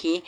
aqui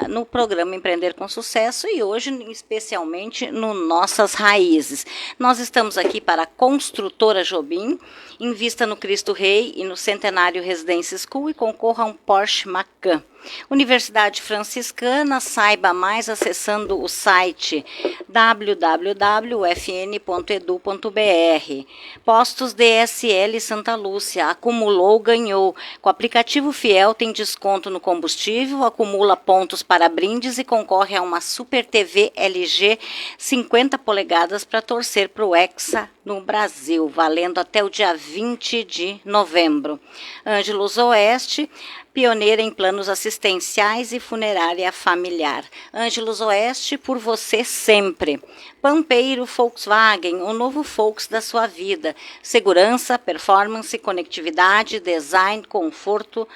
no programa Empreender com Sucesso e hoje especialmente no Nossas Raízes. Nós estamos aqui para a Construtora Jobim, invista no Cristo Rei e no Centenário Residence School e concorra a um Porsche Macan. Universidade Franciscana, saiba mais acessando o site www.ufn.edu.br. Postos DSL Santa Lúcia, acumulou, ganhou. Com o aplicativo Fiel tem desconto no combustível, acumula pontos para brindes e concorre a uma Super TV LG 50 polegadas para torcer para o Hexa no Brasil, valendo até o dia 20 de novembro. Ângelos Oeste, pioneira em planos assistenciais e funerária familiar. Ângelos Oeste, por você sempre. Pampeiro Volkswagen, o novo Volks da sua vida. Segurança, performance, conectividade, design, conforto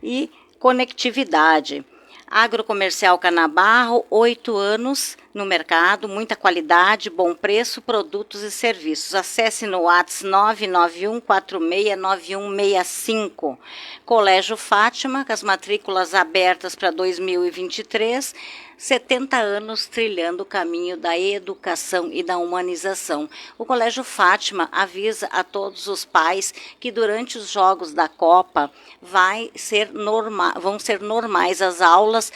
e conectividade. Agrocomercial Canabarro, 8 anos no mercado, muita qualidade, bom preço, produtos e serviços. Acesse no WhatsApp 991469165. Colégio Fátima, com as matrículas abertas para 2023, 70 anos trilhando o caminho da educação e da humanização. O Colégio Fátima avisa a todos os pais que durante os Jogos da Copa vão ser normais as aulas,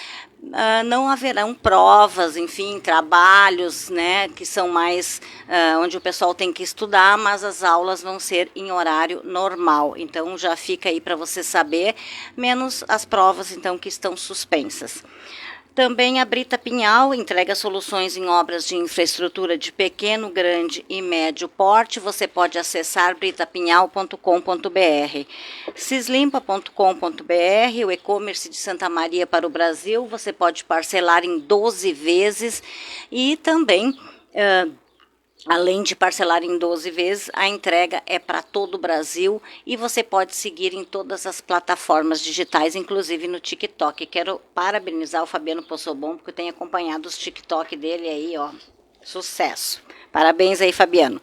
não haverão provas, enfim, trabalhos, né, que são mais onde o pessoal tem que estudar, mas as aulas vão ser em horário normal. Então já fica aí para você saber, menos as provas então que estão suspensas. Também a Brita Pinhal entrega soluções em obras de infraestrutura de pequeno, grande e médio porte. Você pode acessar britapinhal.com.br. Cislimpa.com.br, o e-commerce de Santa Maria para o Brasil. Você pode parcelar em 12 vezes e também... além de parcelar em 12 vezes, a entrega é para todo o Brasil e você pode seguir em todas as plataformas digitais, inclusive no TikTok. Quero parabenizar o Fabiano Possobon, porque eu tenho acompanhado os TikTok dele aí, ó. Sucesso. Parabéns aí, Fabiano.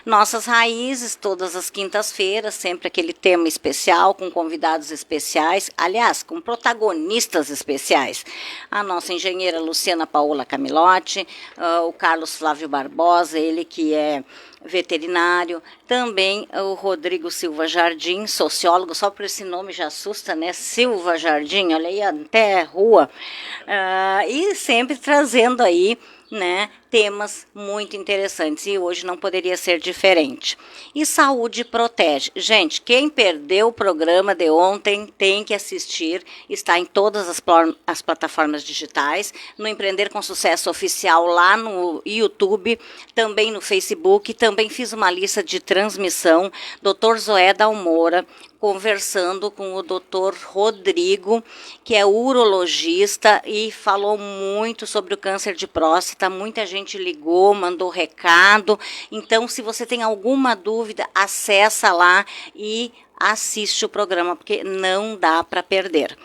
Nossas Raízes, todas as quintas-feiras, sempre aquele tema especial, com convidados especiais, aliás, com protagonistas especiais. A nossa engenheira Luciana Paola Camilotti, o Carlos Flávio Barbosa, ele que é veterinário, também o Rodrigo Silva Jardim, sociólogo, só por esse nome já assusta, né? Silva Jardim, olha aí, até rua. E sempre trazendo aí, né, temas muito interessantes e hoje não poderia ser diferente. E Saúde Protege. Gente, quem perdeu o programa de ontem tem que assistir, está em todas as plataformas digitais, no Empreender com Sucesso Oficial lá no YouTube, também no Facebook, também fiz uma lista de transmissão, Dr. Zoé Dalmoura, conversando com o Dr. Rodrigo, que é urologista e falou muito sobre o câncer de próstata. Muita gente ligou, mandou recado. Então, se você tem alguma dúvida, acessa lá e assiste o programa, porque não dá para perder.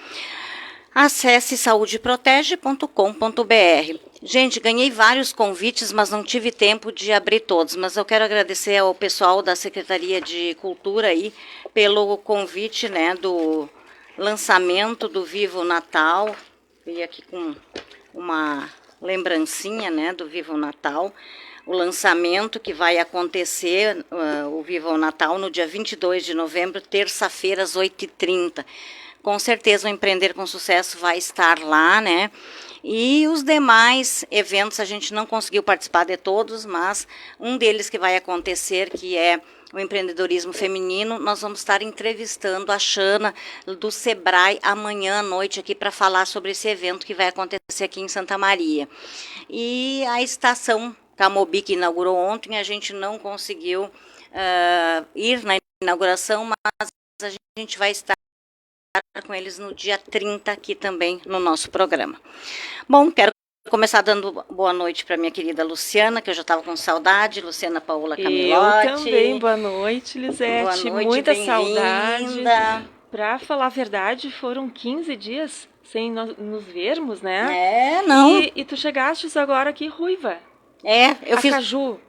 Acesse saudeprotege.com.br. Gente, ganhei vários convites, mas não tive tempo de abrir todos. Mas eu quero agradecer ao pessoal da Secretaria de Cultura aí pelo convite, né, do lançamento do Viva o Natal. Veio aqui com uma lembrancinha, né, do Viva o Natal. O lançamento que vai acontecer, o Viva o Natal, no dia 22 de novembro, terça-feira, às 8h30. Com certeza o Empreender com Sucesso vai estar lá, né? E os demais eventos a gente não conseguiu participar de todos, mas um deles que vai acontecer, que é o empreendedorismo feminino, nós vamos estar entrevistando a Xana do Sebrae amanhã à noite aqui para falar sobre esse evento que vai acontecer aqui em Santa Maria. E a estação Camobi, que inaugurou ontem, a gente não conseguiu ir na inauguração, mas a gente vai estar com eles no dia 30 aqui também no nosso programa. Bom, quero começar dando boa noite para minha querida Luciana, que eu já estava com saudade, Luciana Paola Camilotti. Eu também, boa noite, Lisete. Boa noite, muita saudade. Para falar a verdade, foram 15 dias sem nos vermos, né? Não. E tu chegastes agora aqui ruiva. Eu fiz. Caju.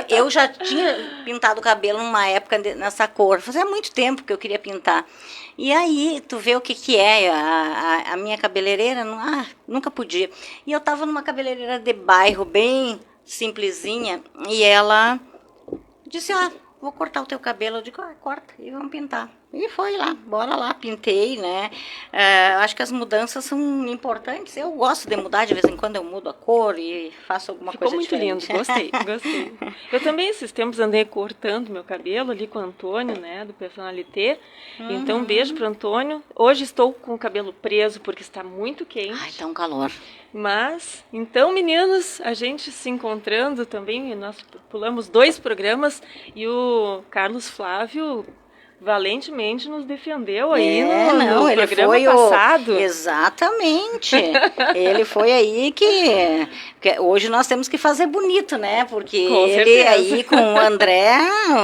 Eu já tinha pintado o cabelo numa época nessa cor. Fazia muito tempo que eu queria pintar. E aí, tu vê o que é a minha cabeleireira, nunca podia. E eu tava numa cabeleireira de bairro, bem simplesinha, e ela disse, vou cortar o teu cabelo. Eu digo, corta, e vamos pintar. E foi lá, bora lá, pintei, né? Acho que as mudanças são importantes. Eu gosto de mudar, de vez em quando eu mudo a cor e faço alguma Ficou coisa diferente. Ficou muito lindo, gostei. Eu também, esses tempos, andei cortando meu cabelo ali com o Antônio, né, do Personalité. Então, um beijo pro Antônio. Hoje estou com o cabelo preso porque está muito quente. Ai, tá um calor. Mas, então, meninos, a gente se encontrando também, nós pulamos 2 programas e o Carlos Flávio valentemente nos defendeu aí no programa passado. Exatamente. Ele foi aí que hoje nós temos que fazer bonito, né? Porque com ele certeza. Aí com o André,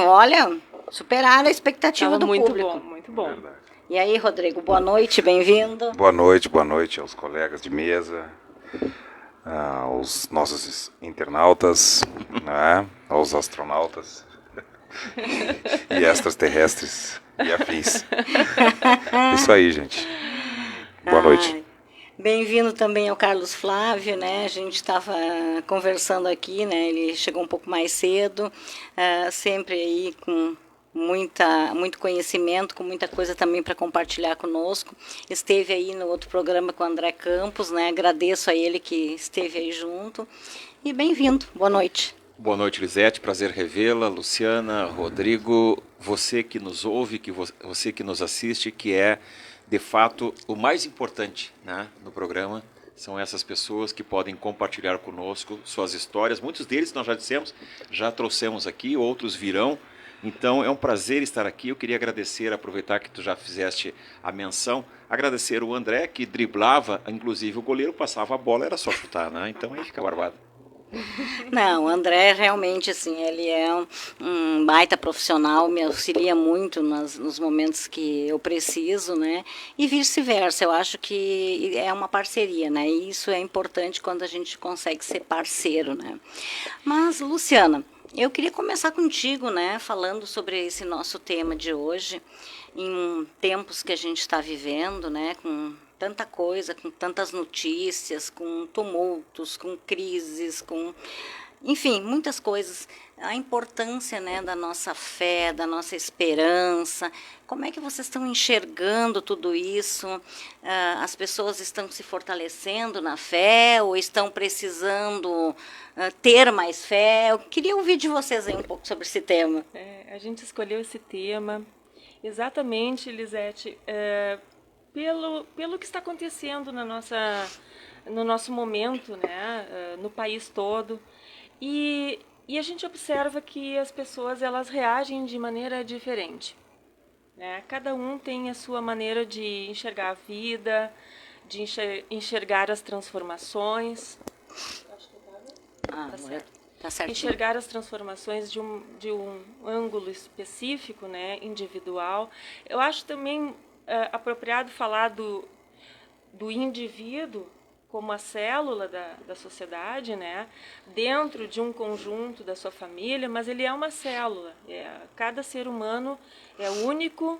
olha, superaram a expectativa do muito público. Muito bom. E aí, Rodrigo, boa noite, bem-vindo. Boa noite aos colegas de mesa, aos nossos internautas, né, aos astronautas e extraterrestres e afins. Isso aí, gente. Boa noite. Bem-vindo também ao Carlos Flávio, né? A gente estava conversando aqui, né? Ele chegou um pouco mais cedo, sempre aí com muito conhecimento, com muita coisa também para compartilhar conosco. Esteve aí no outro programa com o André Campos, né? Agradeço a ele que esteve aí junto. E bem-vindo, boa noite. Boa noite, Lisete, prazer revê-la, Luciana, Rodrigo, você que nos ouve, você que nos assiste, que é, de fato, o mais importante, né, no programa, são essas pessoas que podem compartilhar conosco suas histórias. Muitos deles, nós já dissemos, já trouxemos aqui, outros virão. Então, é um prazer estar aqui. Eu queria agradecer, aproveitar que tu já fizeste a menção, agradecer o André, que driblava, inclusive o goleiro passava a bola, era só chutar, né? Então, aí fica barbado. Não, o André realmente, assim, ele é um baita profissional, me auxilia muito nos momentos que eu preciso, né? E vice-versa, eu acho que é uma parceria, né? E isso é importante quando a gente consegue ser parceiro, né? Mas, Luciana, eu queria começar contigo, né? Falando sobre esse nosso tema de hoje, em tempos que a gente está vivendo, né? Com tanta coisa, com tantas notícias, com tumultos, com crises, enfim, muitas coisas. A importância, né, da nossa fé, da nossa esperança. Como é que vocês estão enxergando tudo isso? As pessoas estão se fortalecendo na fé ou estão precisando ter mais fé? Eu queria ouvir de vocês aí um pouco sobre esse tema. A gente escolheu esse tema exatamente, Lisete, pelo que está acontecendo no nosso momento, né, no país todo. E a gente observa que as pessoas elas reagem de maneira diferente, né? Cada um tem a sua maneira de enxergar a vida, de enxergar as transformações. Acho que tá certo. Tá certinho. Enxergar as transformações de um ângulo específico, né, individual. Eu acho também apropriado falar do indivíduo como a célula da sociedade, né, dentro de um conjunto da sua família, mas ele é uma célula. Cada ser humano é único,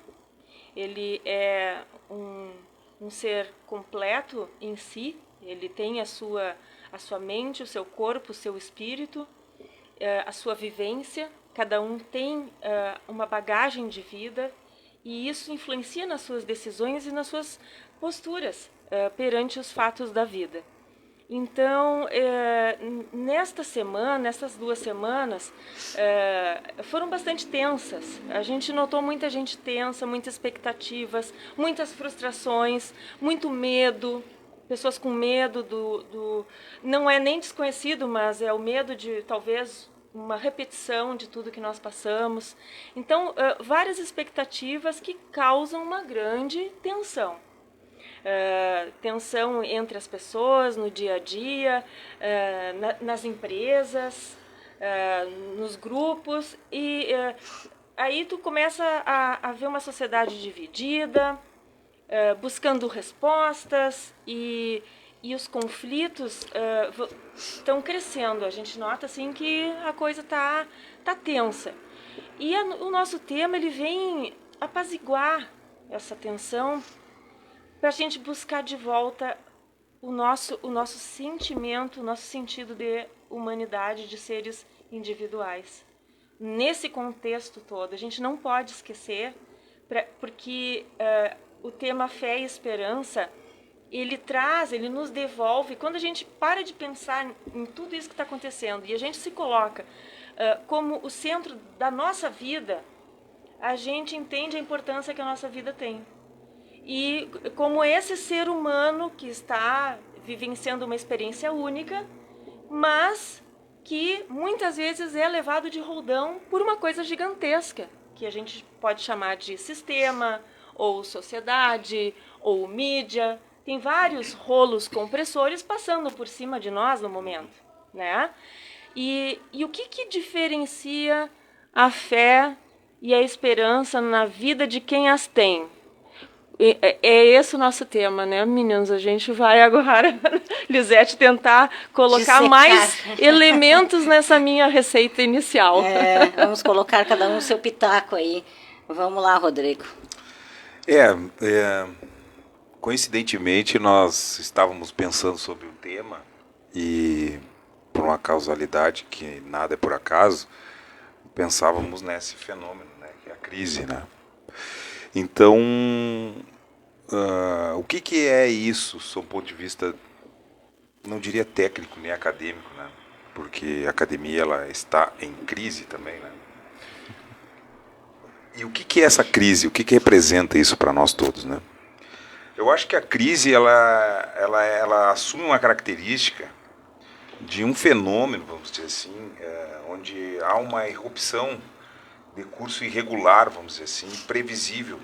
ele é um ser completo em si, ele tem a sua mente, o seu corpo, o seu espírito, a sua vivência, cada um tem uma bagagem de vida e isso influencia nas suas decisões e nas suas posturas perante os fatos da vida. Então, nessas 2 semanas, foram bastante tensas. A gente notou muita gente tensa, muitas expectativas, muitas frustrações, muito medo, pessoas com medo não é nem desconhecido, mas é o medo de talvez uma repetição de tudo que nós passamos. Então, várias expectativas que causam uma grande tensão. Tensão entre as pessoas, no dia a dia, nas empresas, nos grupos. E aí tu começa a ver uma sociedade dividida, buscando respostas e e os conflitos estão crescendo. A gente nota assim que a coisa tá tensa. E o nosso tema ele vem apaziguar essa tensão para a gente buscar de volta o nosso sentimento, o nosso sentido de humanidade, de seres individuais. Nesse contexto todo, a gente não pode esquecer, porque o tema fé e esperança, ele nos devolve, quando a gente para de pensar em tudo isso que está acontecendo e a gente se coloca como o centro da nossa vida, a gente entende a importância que a nossa vida tem. E como esse ser humano que está vivenciando uma experiência única, mas que muitas vezes é levado de roldão por uma coisa gigantesca, que a gente pode chamar de sistema, ou sociedade, ou mídia. Tem vários rolos compressores passando por cima de nós no momento, né? E o que diferencia a fé e a esperança na vida de quem as tem? É esse o nosso tema, né, meninos? A gente vai agora, Lisete, tentar colocar dissecar mais elementos nessa minha receita inicial. Vamos colocar cada um o seu pitaco aí. Vamos lá, Rodrigo. Coincidentemente, nós estávamos pensando sobre o tema e, por uma causalidade que nada é por acaso, pensávamos nesse fenômeno, né, que é a crise, né? Então, o que é isso, sob o ponto de vista, não diria técnico nem acadêmico, né? Porque a academia ela está em crise também, né? E o que é essa crise? O que representa isso para nós todos, né? Eu acho que a crise ela assume uma característica de um fenômeno, vamos dizer assim, onde há uma irrupção de curso irregular, vamos dizer assim, imprevisível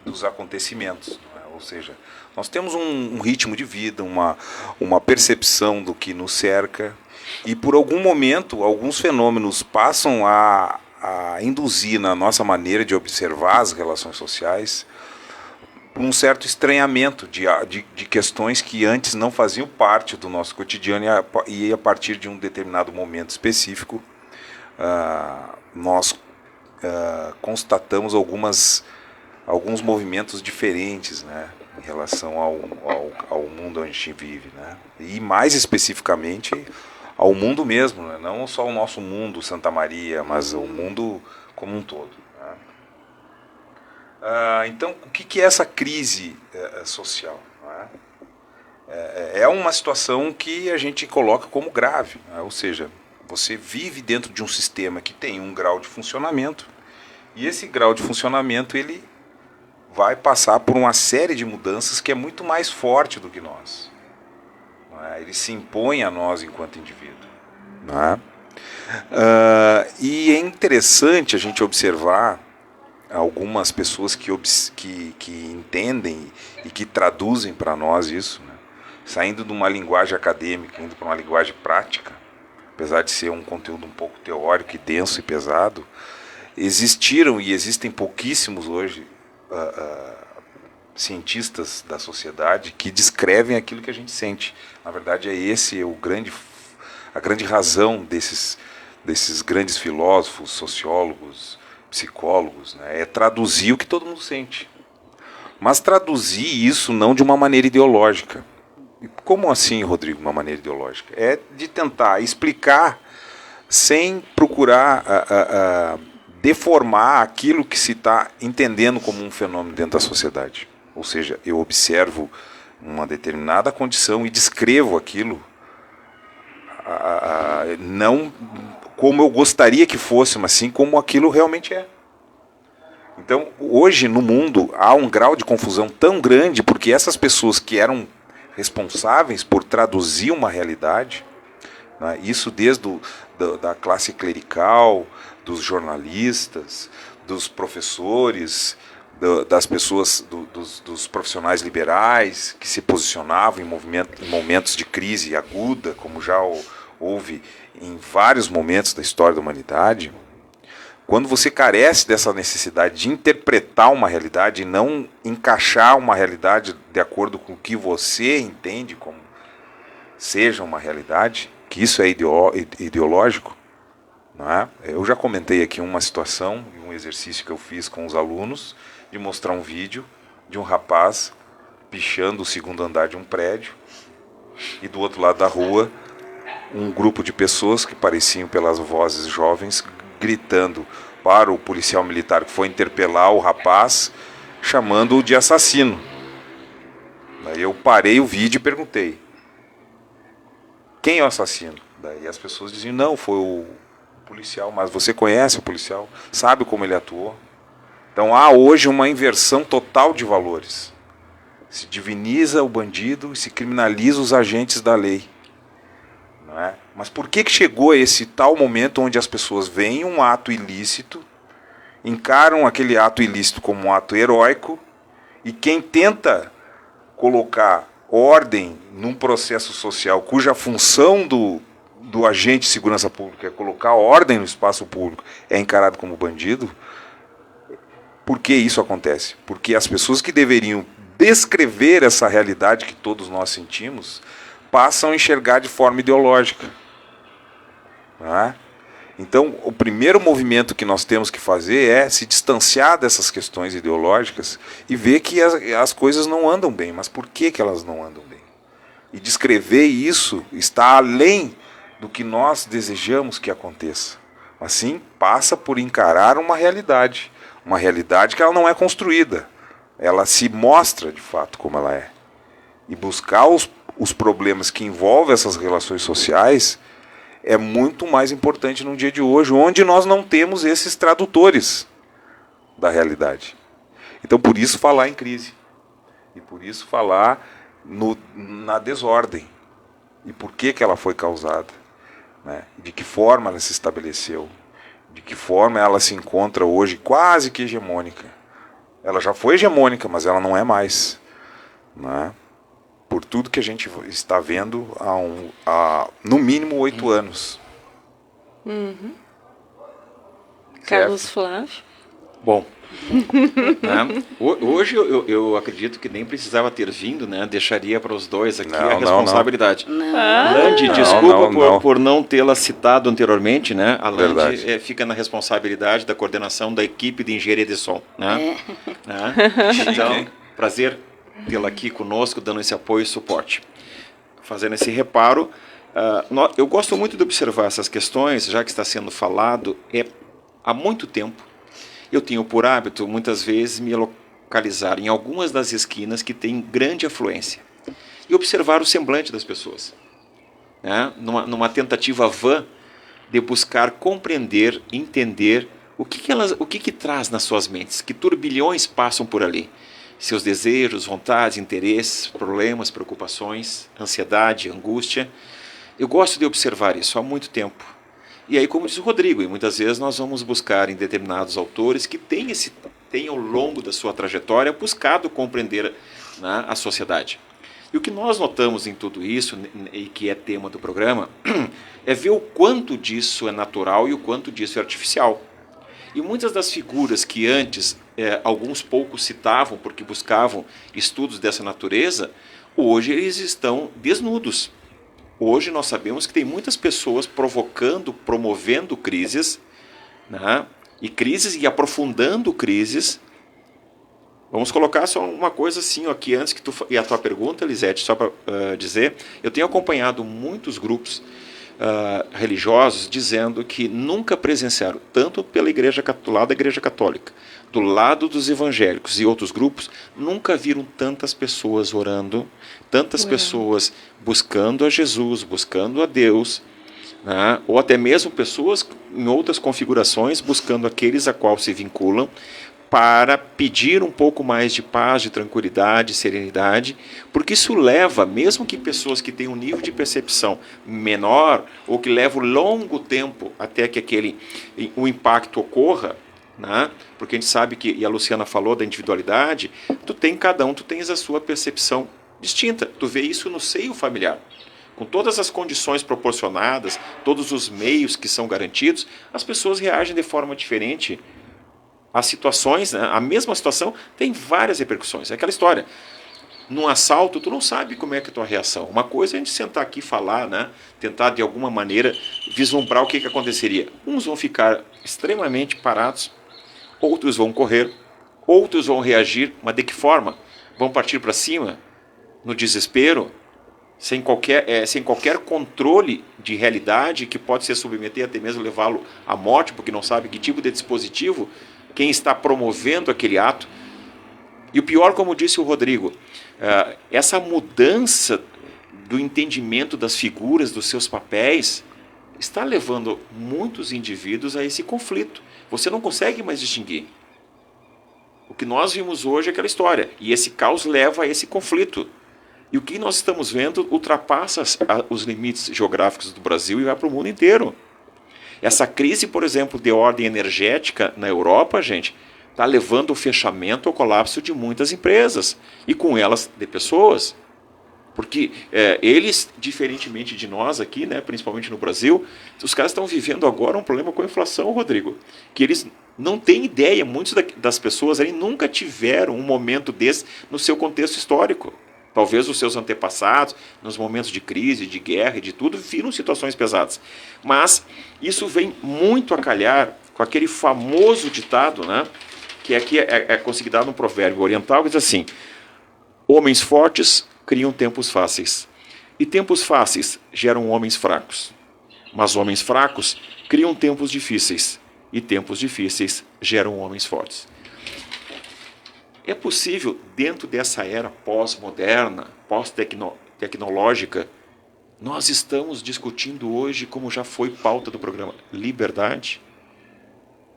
dos acontecimentos. Não é? Ou seja, nós temos um ritmo de vida, uma percepção do que nos cerca, e por algum momento, alguns fenômenos passam a induzir na nossa maneira de observar as relações sociais um certo estranhamento de questões que antes não faziam parte do nosso cotidiano, e a partir de um determinado momento específico nós constatamos alguns movimentos diferentes, né, em relação ao mundo onde a gente vive, né, e mais especificamente ao mundo mesmo, né, não só o nosso mundo Santa Maria, mas o mundo como um todo. Né. Então, o que é essa crise social? Né? É uma situação que a gente coloca como grave, né? Ou seja, você vive dentro de um sistema que tem um grau de funcionamento, e esse grau de funcionamento ele vai passar por uma série de mudanças que é muito mais forte do que nós. Ele se impõe a nós enquanto indivíduo. E é interessante a gente observar algumas pessoas que entendem e que traduzem para nós isso, né? Saindo de uma linguagem acadêmica, indo para uma linguagem prática, apesar de ser um conteúdo um pouco teórico e denso e pesado, existiram e existem pouquíssimos hoje cientistas da sociedade que descrevem aquilo que a gente sente. Na verdade, a grande razão desses grandes filósofos, sociólogos, psicólogos, né, é traduzir o que todo mundo sente. Mas traduzir isso não de uma maneira ideológica. E como assim, Rodrigo, uma maneira ideológica? É de tentar explicar sem procurar deformar aquilo que se está entendendo como um fenômeno dentro da sociedade. Ou seja, eu observo uma determinada condição e descrevo aquilo não como eu gostaria que fosse, mas sim como aquilo realmente é. Então, hoje no mundo há um grau de confusão tão grande porque essas pessoas que eram responsáveis por traduzir uma realidade, né, isso desde da classe clerical, dos jornalistas, dos professores, das pessoas, dos profissionais liberais que se posicionavam em momentos de crise aguda, como já houve em vários momentos da história da humanidade. Quando você carece dessa necessidade de interpretar uma realidade e não encaixar uma realidade de acordo com o que você entende como seja uma realidade, que isso é ideológico, não é? Eu já comentei aqui uma situação, um exercício que eu fiz com os alunos, de mostrar um vídeo de um rapaz pichando o segundo andar de um prédio, e do outro lado da rua um grupo de pessoas que pareciam, pelas vozes jovens, gritando para o policial militar que foi interpelar o rapaz, chamando-o de assassino. Daí eu parei o vídeo e perguntei: quem é o assassino? Daí as pessoas diziam: não, foi o policial. Mas você conhece o policial? Sabe como ele atuou? Então há hoje uma inversão total de valores. Se diviniza o bandido e se criminaliza os agentes da lei. Não é? Mas por que chegou a esse tal momento onde as pessoas veem um ato ilícito, encaram aquele ato ilícito como um ato heróico, e quem tenta colocar ordem num processo social cuja função do agente de segurança pública é colocar ordem no espaço público, é encarado como bandido? Por que isso acontece? Porque as pessoas que deveriam descrever essa realidade que todos nós sentimos passam a enxergar de forma ideológica. Não é? Então, o primeiro movimento que nós temos que fazer é se distanciar dessas questões ideológicas e ver que as coisas não andam bem. Mas por que elas não andam bem? E descrever isso está além do que nós desejamos que aconteça. Assim, passa por encarar uma realidade que ela não é construída. Ela se mostra, de fato, como ela é. E buscar os problemas que envolvem essas relações sociais é muito mais importante no dia de hoje, onde nós não temos esses tradutores da realidade. Então, por isso falar em crise. E por isso falar na desordem. E por que ela foi causada. Né? De que forma ela se estabeleceu. De que forma ela se encontra hoje quase que hegemônica. Ela já foi hegemônica, mas ela não é mais. Né? Por tudo que a gente está vendo há no mínimo 8 anos. Uhum. Carlos Flávio. Bom, né? Hoje eu acredito que nem precisava ter vindo, né? Deixaria para os dois aqui a responsabilidade. Landi, desculpa por não tê-la citado anteriormente, né? A Landi fica na responsabilidade da coordenação da equipe de engenharia de som, né? Então, prazer tê-la aqui conosco, dando esse apoio e suporte. Fazendo esse reparo, eu gosto muito de observar essas questões, já que está sendo falado, há muito tempo. Eu tenho por hábito, muitas vezes, me localizar em algumas das esquinas que têm grande afluência e observar o semblante das pessoas, né? Numa tentativa vã de buscar compreender, entender o que traz nas suas mentes, que turbilhões passam por ali. Seus desejos, vontades, interesses, problemas, preocupações, ansiedade, angústia. Eu gosto de observar isso há muito tempo. E aí, como diz o Rodrigo, e muitas vezes nós vamos buscar em determinados autores que têm ao longo da sua trajetória buscado compreender, né, a sociedade. E o que nós notamos em tudo isso, e que é tema do programa, é ver o quanto disso é natural e o quanto disso é artificial. E muitas das figuras que antes alguns poucos citavam porque buscavam estudos dessa natureza, hoje eles estão desnudos. Hoje nós sabemos que tem muitas pessoas provocando, promovendo crises, né? E aprofundando crises. Vamos colocar só uma coisa assim, aqui antes e a tua pergunta, Lisete, só para dizer, eu tenho acompanhado muitos grupos religiosos dizendo que nunca presenciaram, tanto do lado da Igreja Católica, do lado dos evangélicos e outros grupos, nunca viram tantas pessoas orando, tantas pessoas buscando a Jesus, buscando a Deus, né? Ou até mesmo pessoas em outras configurações buscando aqueles a qual se vinculam para pedir um pouco mais de paz, de tranquilidade, serenidade, porque isso leva, mesmo que pessoas que têm um nível de percepção menor ou que levam longo tempo até que o impacto ocorra, né? Porque a gente sabe que, e a Luciana falou da individualidade, cada um tens a sua percepção distinta, tu vê isso no seio familiar. Com todas as condições proporcionadas, todos os meios que são garantidos, as pessoas reagem de forma diferente. As situações, né, a mesma situação tem várias repercussões. É aquela história. Num assalto, tu não sabe como é que é a tua reação. Uma coisa é a gente sentar aqui e falar, né? Tentar de alguma maneira vislumbrar o que aconteceria. Uns vão ficar extremamente parados, outros vão correr, outros vão reagir, mas de que forma? Vão partir para cima, no desespero, sem qualquer controle de realidade, que pode se submeter até mesmo levá-lo à morte, porque não sabe que tipo de dispositivo, quem está promovendo aquele ato. E o pior, como disse o Rodrigo, essa mudança do entendimento das figuras, dos seus papéis, está levando muitos indivíduos a esse conflito. Você não consegue mais distinguir. O que nós vimos hoje é aquela história, e esse caos leva a esse conflito. E o que nós estamos vendo ultrapassa os limites geográficos do Brasil e vai para o mundo inteiro. Essa crise, por exemplo, de ordem energética na Europa, gente, está levando ao fechamento, ao colapso de muitas empresas, e com elas de pessoas. Porque eles, diferentemente de nós aqui, né, principalmente no Brasil, os caras estão vivendo agora um problema com a inflação, Rodrigo, que eles não têm ideia, muitas das pessoas aí nunca tiveram um momento desse no seu contexto histórico. Talvez os seus antepassados, nos momentos de crise, de guerra e de tudo, viram situações pesadas. Mas isso vem muito a calhar com aquele famoso ditado, né, que aqui é considerado um provérbio oriental, que diz assim: homens fortes criam tempos fáceis, e tempos fáceis geram homens fracos. Mas homens fracos criam tempos difíceis, e tempos difíceis geram homens fortes. É possível, dentro dessa era pós-moderna, pós-tecnológica, nós estamos discutindo hoje, como já foi pauta do programa, liberdade.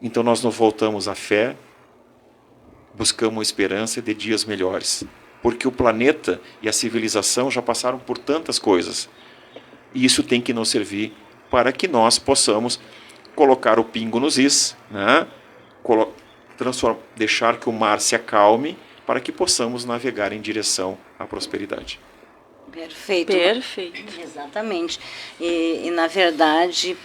Então nós nos voltamos à fé, buscamos esperança de dias melhores. Porque o planeta e a civilização já passaram por tantas coisas. E isso tem que nos servir para que nós possamos colocar o pingo nos is, né? Deixar que o mar se acalme para que possamos navegar em direção à prosperidade. Perfeito. Perfeito. Exatamente. E na verdade,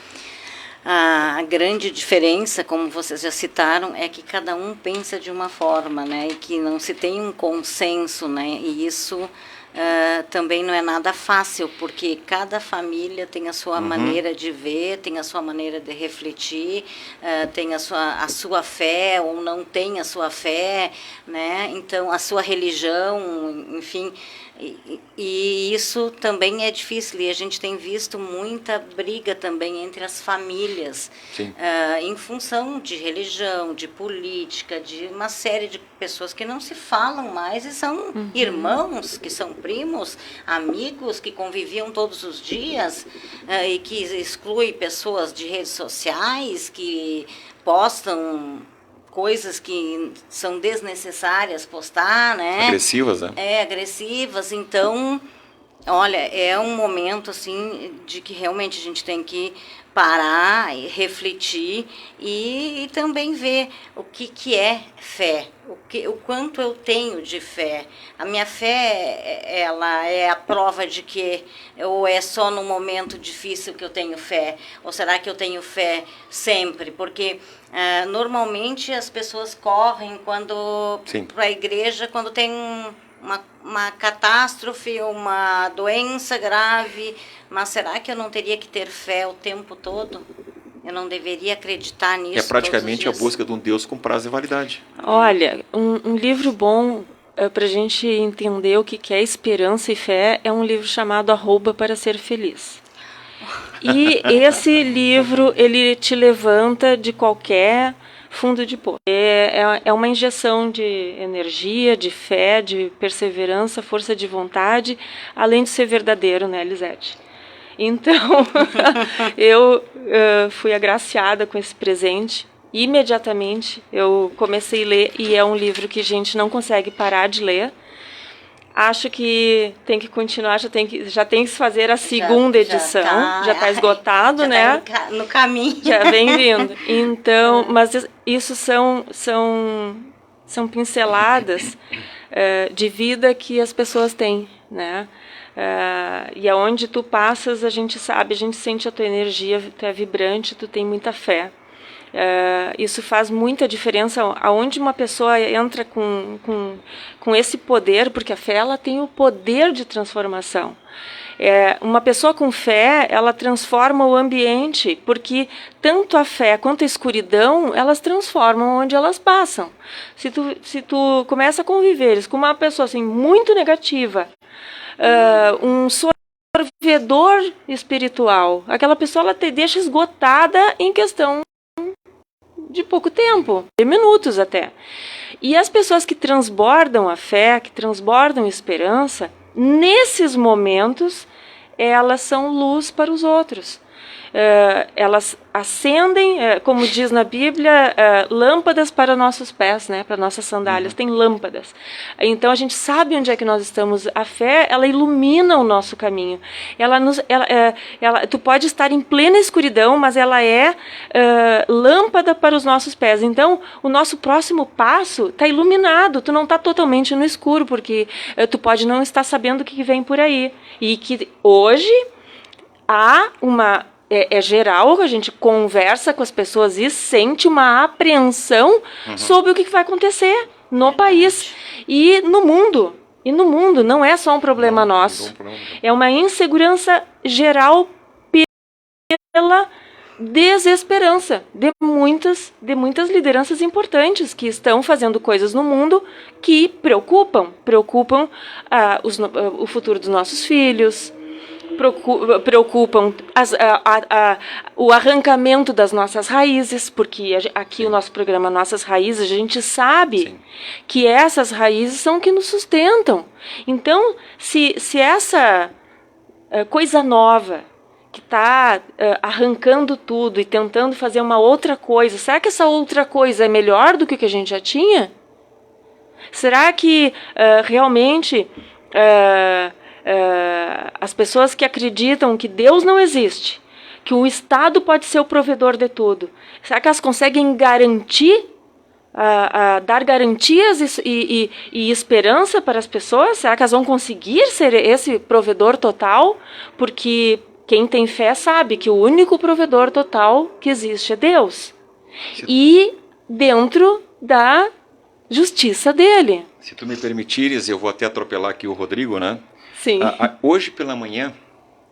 a grande diferença, como vocês já citaram, é que cada um pensa de uma forma, né? E que não se tem um consenso, né? E isso também não é nada fácil, porque cada família tem a sua maneira de ver, tem a sua maneira de refletir, tem a sua fé ou não tem a sua fé, né? Então, a sua religião, enfim. E isso também é difícil, e a gente tem visto muita briga também entre as famílias, em função de religião, de política, de uma série de pessoas que não se falam mais e são irmãos, que são primos, amigos que conviviam todos os dias, e que exclui pessoas de redes sociais, que postam coisas que são desnecessárias postar, né? Agressivas, né? Agressivas. Então, olha, é um momento, assim, de que realmente a gente tem que parar e refletir e também ver o que é fé, o quanto eu tenho de fé. A minha fé, ela é a prova de que ou é só no momento difícil que eu tenho fé, ou será que eu tenho fé sempre? Porque normalmente as pessoas correm para a igreja quando tem uma catástrofe, uma doença grave, mas será que eu não teria que ter fé o tempo todo? Eu não deveria acreditar nisso? É praticamente a busca de um Deus com prazo de validade. Olha, um livro bom para a gente entender o que é esperança e fé é um livro chamado Arroba para Ser Feliz. E esse livro, ele te levanta de qualquer fundo de poço. É uma injeção de energia, de fé, de perseverança, força de vontade, além de ser verdadeiro, né, Lisete? Então, eu fui agraciada com esse presente. Imediatamente eu comecei a ler, e é um livro que a gente não consegue parar de ler. Acho que tem que continuar, já tem que se fazer a segunda edição, já está esgotado, já né? Tá no caminho. Já vem vindo. Então, mas isso são pinceladas de vida que as pessoas têm, né? E aonde tu passas, a gente sabe, a gente sente a tua energia, tu é vibrante, tu tem muita fé. Isso faz muita diferença aonde uma pessoa entra com esse poder, porque a fé ela tem o poder de transformação. Uma pessoa com fé, ela transforma o ambiente, porque tanto a fé quanto a escuridão, elas transformam onde elas passam. Se tu começa a conviver com uma pessoa assim, muito negativa, um sorvedor espiritual, aquela pessoa ela te deixa esgotada em questão de pouco tempo, de minutos até. E as pessoas que transbordam a fé, que transbordam a esperança, nesses momentos, elas são luz para os outros. Elas acendem, como diz na Bíblia, lâmpadas para nossos pés, né, para nossas sandálias, tem lâmpadas. Então a gente sabe onde é que nós estamos. A fé, ela ilumina o nosso caminho. Tu pode estar em plena escuridão, mas ela é lâmpada para os nossos pés. Então o nosso próximo passo está iluminado, tu não está totalmente no escuro, porque tu pode não estar sabendo o que vem por aí. E que hoje há uma... É geral, a gente conversa com as pessoas e sente uma apreensão sobre o que vai acontecer no país e no mundo. E no mundo, não é só um problema nosso. É uma insegurança geral pela desesperança de muitas lideranças importantes que estão fazendo coisas no mundo que preocupam o futuro dos nossos filhos, preocupam o arrancamento das nossas raízes, porque aqui o nosso programa Nossas Raízes, a gente sabe que essas raízes são que nos sustentam. Então, se essa coisa nova que está arrancando tudo e tentando fazer uma outra coisa, será que essa outra coisa é melhor do que o que a gente já tinha? Será que realmente... as pessoas que acreditam que Deus não existe, que o Estado pode ser o provedor de tudo, será que elas conseguem garantir, dar garantias e esperança para as pessoas? Será que elas vão conseguir ser esse provedor total? Porque quem tem fé sabe que o único provedor total que existe é Deus. E dentro da justiça dele. Se tu me permitires, eu vou até atropelar aqui o Rodrigo, né? Sim. Hoje pela manhã,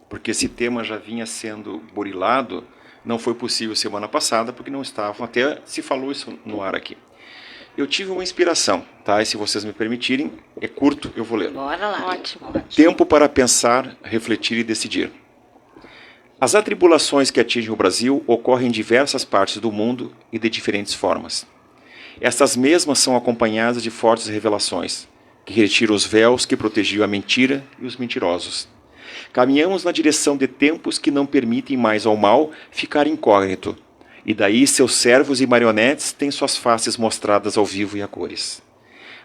porque esse tema já vinha sendo burilado, não foi possível semana passada, porque não estavam, até se falou isso no ar aqui. Eu tive uma inspiração, tá? E se vocês me permitirem, é curto, eu vou ler. Bora lá. Ótimo. Tempo para pensar, refletir e decidir. As atribulações que atingem o Brasil ocorrem em diversas partes do mundo e de diferentes formas. Estas mesmas são acompanhadas de fortes revelações, que retiram os véus que protegiam a mentira e os mentirosos. Caminhamos na direção de tempos que não permitem mais ao mal ficar incógnito, e daí seus servos e marionetes têm suas faces mostradas ao vivo e a cores.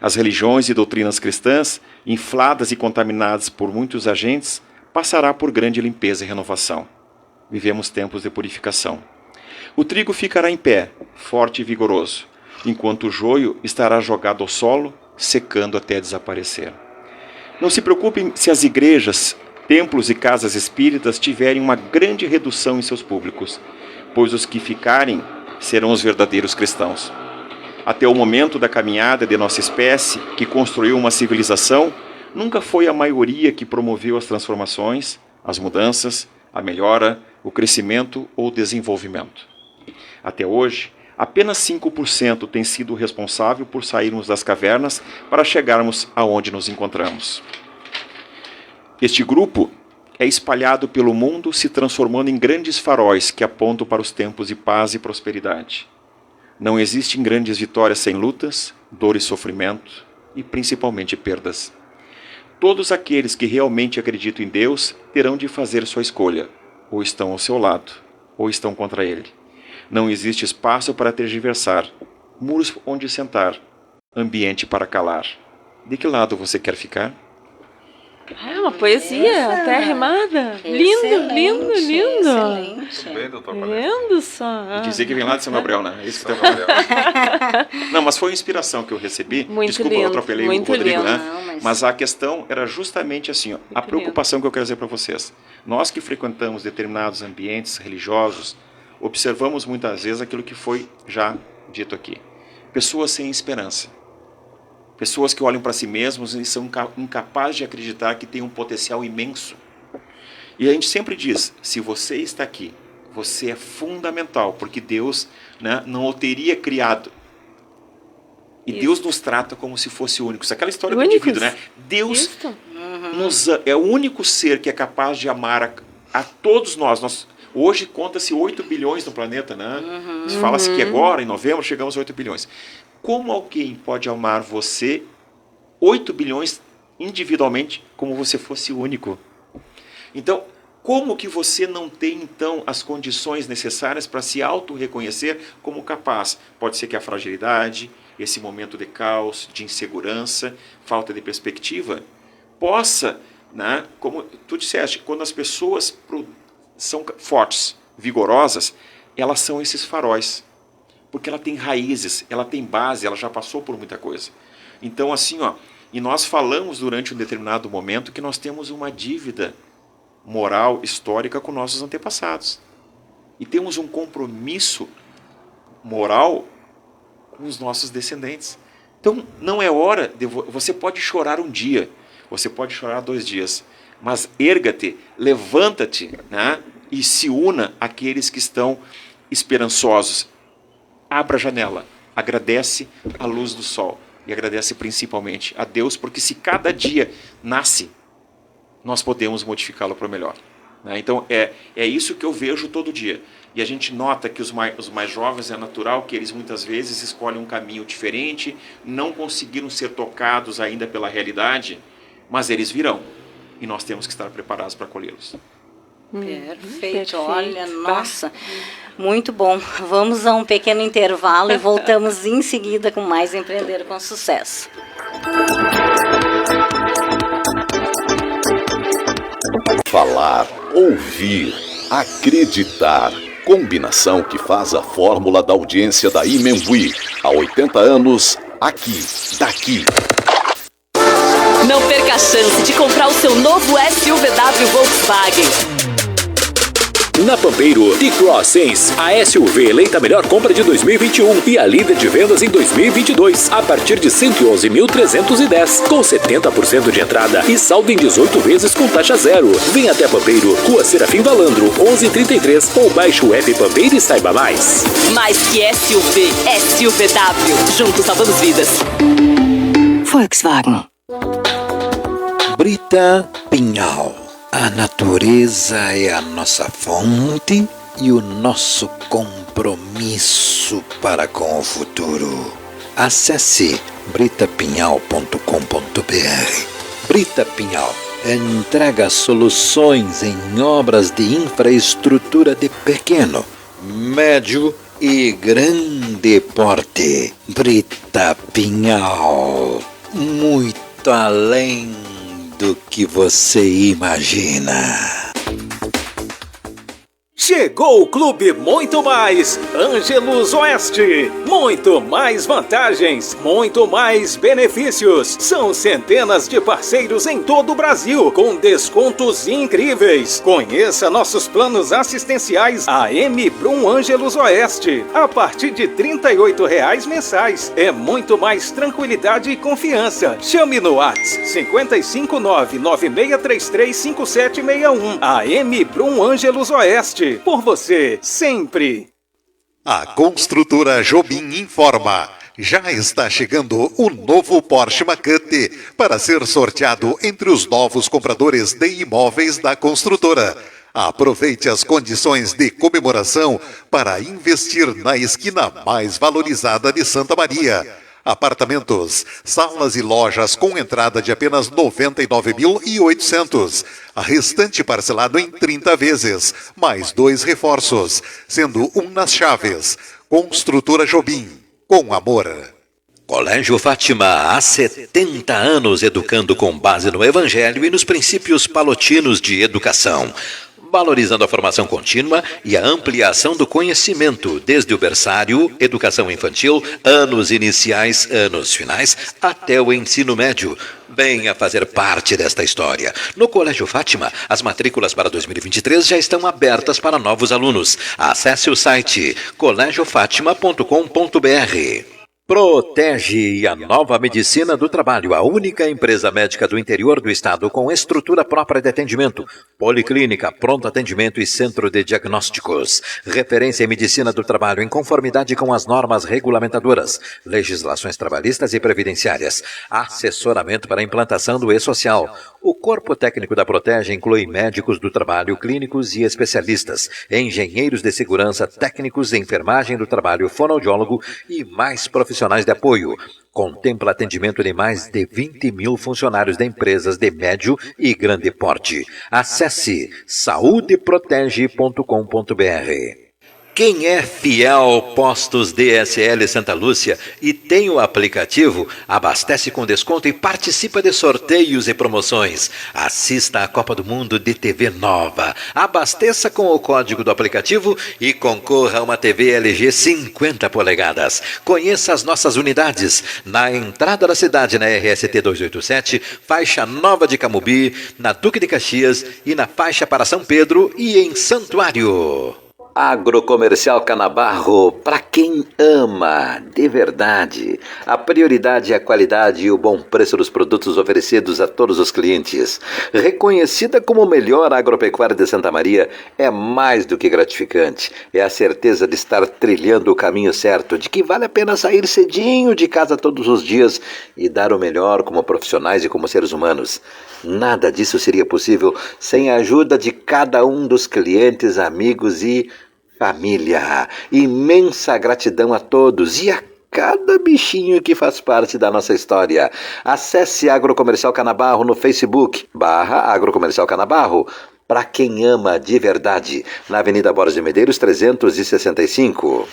As religiões e doutrinas cristãs, infladas e contaminadas por muitos agentes, passará por grande limpeza e renovação. Vivemos tempos de purificação. O trigo ficará em pé, forte e vigoroso, enquanto o joio estará jogado ao solo, secando até desaparecer. Não se preocupem se as igrejas, templos e casas espíritas tiverem uma grande redução em seus públicos, pois os que ficarem serão os verdadeiros cristãos. Até o momento da caminhada de nossa espécie, que construiu uma civilização, nunca foi a maioria que promoveu as transformações, as mudanças, a melhora, o crescimento ou o desenvolvimento. Até hoje, apenas 5% tem sido responsável por sairmos das cavernas para chegarmos aonde nos encontramos. Este grupo é espalhado pelo mundo, se transformando em grandes faróis que apontam para os tempos de paz e prosperidade. Não existem grandes vitórias sem lutas, dor e sofrimento, e principalmente perdas. Todos aqueles que realmente acreditam em Deus terão de fazer sua escolha, ou estão ao seu lado, ou estão contra Ele. Não existe espaço para tergiversar, muros onde sentar, ambiente para calar. De que lado você quer ficar? É uma poesia, até rimada. Lindo, lindo, lindo. Excelente. Bem, doutor Valério. Lindo só. E dizer que vem lá de São Gabriel, né? Isso que Não, mas foi a inspiração que eu recebi. Muito Desculpa, lindo, eu atropelei muito o Rodrigo, lindo. né? Não, mas a questão era justamente assim, ó, a preocupação que eu quero dizer para vocês. Nós que frequentamos determinados ambientes religiosos observamos muitas vezes aquilo que foi já dito aqui. Pessoas sem esperança. Pessoas que olham para si mesmos e são incapazes de acreditar que tem um potencial imenso. E a gente sempre diz, se você está aqui, você é fundamental, porque Deus, né, não o teria criado. E Isso. Deus nos trata como se fosse único. Isso é aquela história do indivíduo, né? Deus é o único ser que é capaz de amar a todos nós. Hoje conta-se 8 bilhões no planeta, né? Fala-se que agora, em novembro, chegamos a 8 bilhões. Como alguém pode amar você 8 bilhões individualmente como você fosse único? Então, como que você não tem, então, as condições necessárias para se auto-reconhecer como capaz? Pode ser que a fragilidade, esse momento de caos, de insegurança, falta de perspectiva, possa, né, como tu disseste, quando as pessoas são fortes, vigorosas, elas são esses faróis. Porque ela tem raízes, ela tem base, ela já passou por muita coisa. Então, assim, e nós falamos durante um determinado momento que nós temos uma dívida moral, histórica com nossos antepassados. E temos um compromisso moral com os nossos descendentes. Então, não é hora de... Você pode chorar um dia, você pode chorar 2 dias, mas erga-te, levanta-te, né, e se una àqueles que estão esperançosos. Abra a janela, agradece a luz do sol e agradece principalmente a Deus, porque se cada dia nasce, nós podemos modificá-lo para o melhor. Né? Então, é isso que eu vejo todo dia. E a gente nota que os mais jovens, é natural que eles muitas vezes escolhem um caminho diferente, não conseguiram ser tocados ainda pela realidade, mas eles virão. E nós temos que estar preparados para acolhê-los. Perfeito. Olha, nossa, muito bom. Vamos a um pequeno intervalo e voltamos em seguida com mais Empreender com Sucesso. Falar, ouvir, acreditar. Combinação que faz a fórmula da audiência da Imenbuí. Há 80 anos, aqui, daqui. Não perca a chance de comprar o seu novo SUVW Volkswagen. Na Pampeiro, T-Cross Sense, a SUV eleita a melhor compra de 2021 e a líder de vendas em 2022, a partir de 111.310, com 70% de entrada e saldo em 18 vezes com taxa zero. Venha até Pampeiro, Rua Serafim Valandro, 1133, ou baixe o app Pampeiro e saiba mais. Mais que SUV, SUVW. Juntos salvamos vidas. Volkswagen. Brita Pinhal. A natureza é a nossa fonte e o nosso compromisso para com o futuro. Acesse britapinhal.com.br. Brita Pinhal entrega soluções em obras de infraestrutura de pequeno, médio e grande porte. Brita Pinhal, muito além do que você imagina. Chegou o Clube Muito Mais Ângelos Oeste. Muito mais vantagens, muito mais benefícios. São centenas de parceiros em todo o Brasil, com descontos incríveis. Conheça nossos planos assistenciais AM Brum Ângelos Oeste. A partir de R$ 38,00 mensais. É muito mais tranquilidade e confiança. Chame no WhatsApp 559-9633-5761. AM Brum Ângelos Oeste. Por você, sempre. A Construtora Jobim informa. Já está chegando o novo Porsche Macan para ser sorteado entre os novos compradores de imóveis da construtora. Aproveite as condições de comemoração para investir na esquina mais valorizada de Santa Maria. Apartamentos, salas e lojas com entrada de apenas R$ 99.800. A restante parcelado em 30 vezes, mais 2 reforços, sendo um nas chaves. Construtora Jobim, com amor. Colégio Fátima, há 70 anos educando com base no Evangelho e nos princípios palotinos de educação. valorizando a formação contínua e a ampliação do conhecimento, desde o berçário, educação infantil, anos iniciais, anos finais, até o ensino médio. Venha fazer parte desta história. No Colégio Fátima, as matrículas para 2023 já estão abertas para novos alunos. Acesse o site colégiofatima.com.br. Protege a Nova Medicina do Trabalho, a única empresa médica do interior do estado com estrutura própria de atendimento, policlínica, pronto atendimento e centro de diagnósticos. Referência em medicina do trabalho em conformidade com as normas regulamentadoras, legislações trabalhistas e previdenciárias. Assessoramento para a implantação do e-social. O corpo técnico da Protege inclui médicos do trabalho, clínicos e especialistas, engenheiros de segurança, técnicos de enfermagem do trabalho, fonoaudiólogo e mais profissionais de apoio. Contempla atendimento de mais de 20 mil funcionários de empresas de médio e grande porte. Acesse saudeprotege.com.br. Quem é fiel Postos DSL Santa Lúcia e tem o aplicativo, abastece com desconto e participa de sorteios e promoções. Assista à Copa do Mundo de TV nova. Abasteça com o código do aplicativo e concorra a uma TV LG 50 polegadas. Conheça as nossas unidades na entrada da cidade na RST 287, faixa Nova de Camobi, na Duque de Caxias e na faixa para São Pedro e em Santuário. Agrocomercial Canabarro, para quem ama de verdade. A prioridade é a qualidade e o bom preço dos produtos oferecidos a todos os clientes. Reconhecida como o melhor agropecuária de Santa Maria, é mais do que gratificante. É a certeza de estar trilhando o caminho certo, de que vale a pena sair cedinho de casa todos os dias e dar o melhor como profissionais e como seres humanos. Nada disso seria possível sem a ajuda de cada um dos clientes, amigos e família. Imensa gratidão a todos e a cada bichinho que faz parte da nossa história. Acesse Agrocomercial Canabarro no Facebook, /Agrocomercial Canabarro, para quem ama de verdade, na Avenida Borges de Medeiros 365.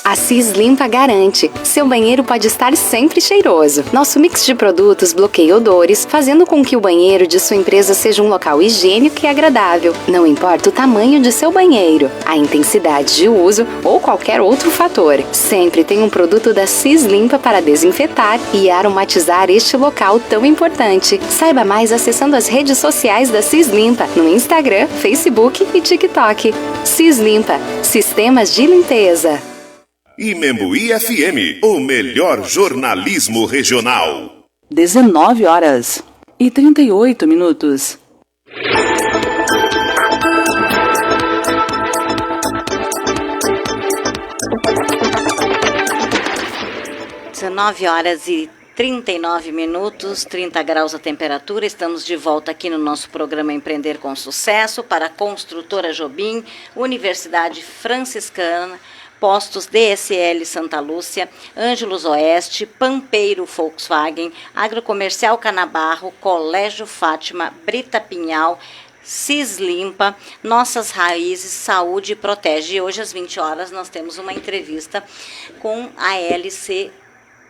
A Cis Limpa garante, seu banheiro pode estar sempre cheiroso. Nosso mix de produtos bloqueia odores, fazendo com que o banheiro de sua empresa seja um local higiênico e agradável. Não importa o tamanho de seu banheiro, a intensidade de uso ou qualquer outro fator. Sempre tem um produto da Cis Limpa para desinfetar e aromatizar este local tão importante. Saiba mais acessando as redes sociais da Cis Limpa no Instagram, Facebook e TikTok. Cis Limpa, sistemas de limpeza. Imembuí FM, o melhor jornalismo regional. 19h38. 19h39, 30 graus a temperatura. Estamos de volta aqui no nosso programa Empreender com Sucesso para a Construtora Jobim, Universidade Franciscana, Postos DSL Santa Lúcia, Ângelos Oeste, Pampeiro Volkswagen, Agrocomercial Canabarro, Colégio Fátima, Brita Pinhal, Cis Limpa, Nossas Raízes, Saúde Protege. E hoje às 20 horas nós temos uma entrevista com a LC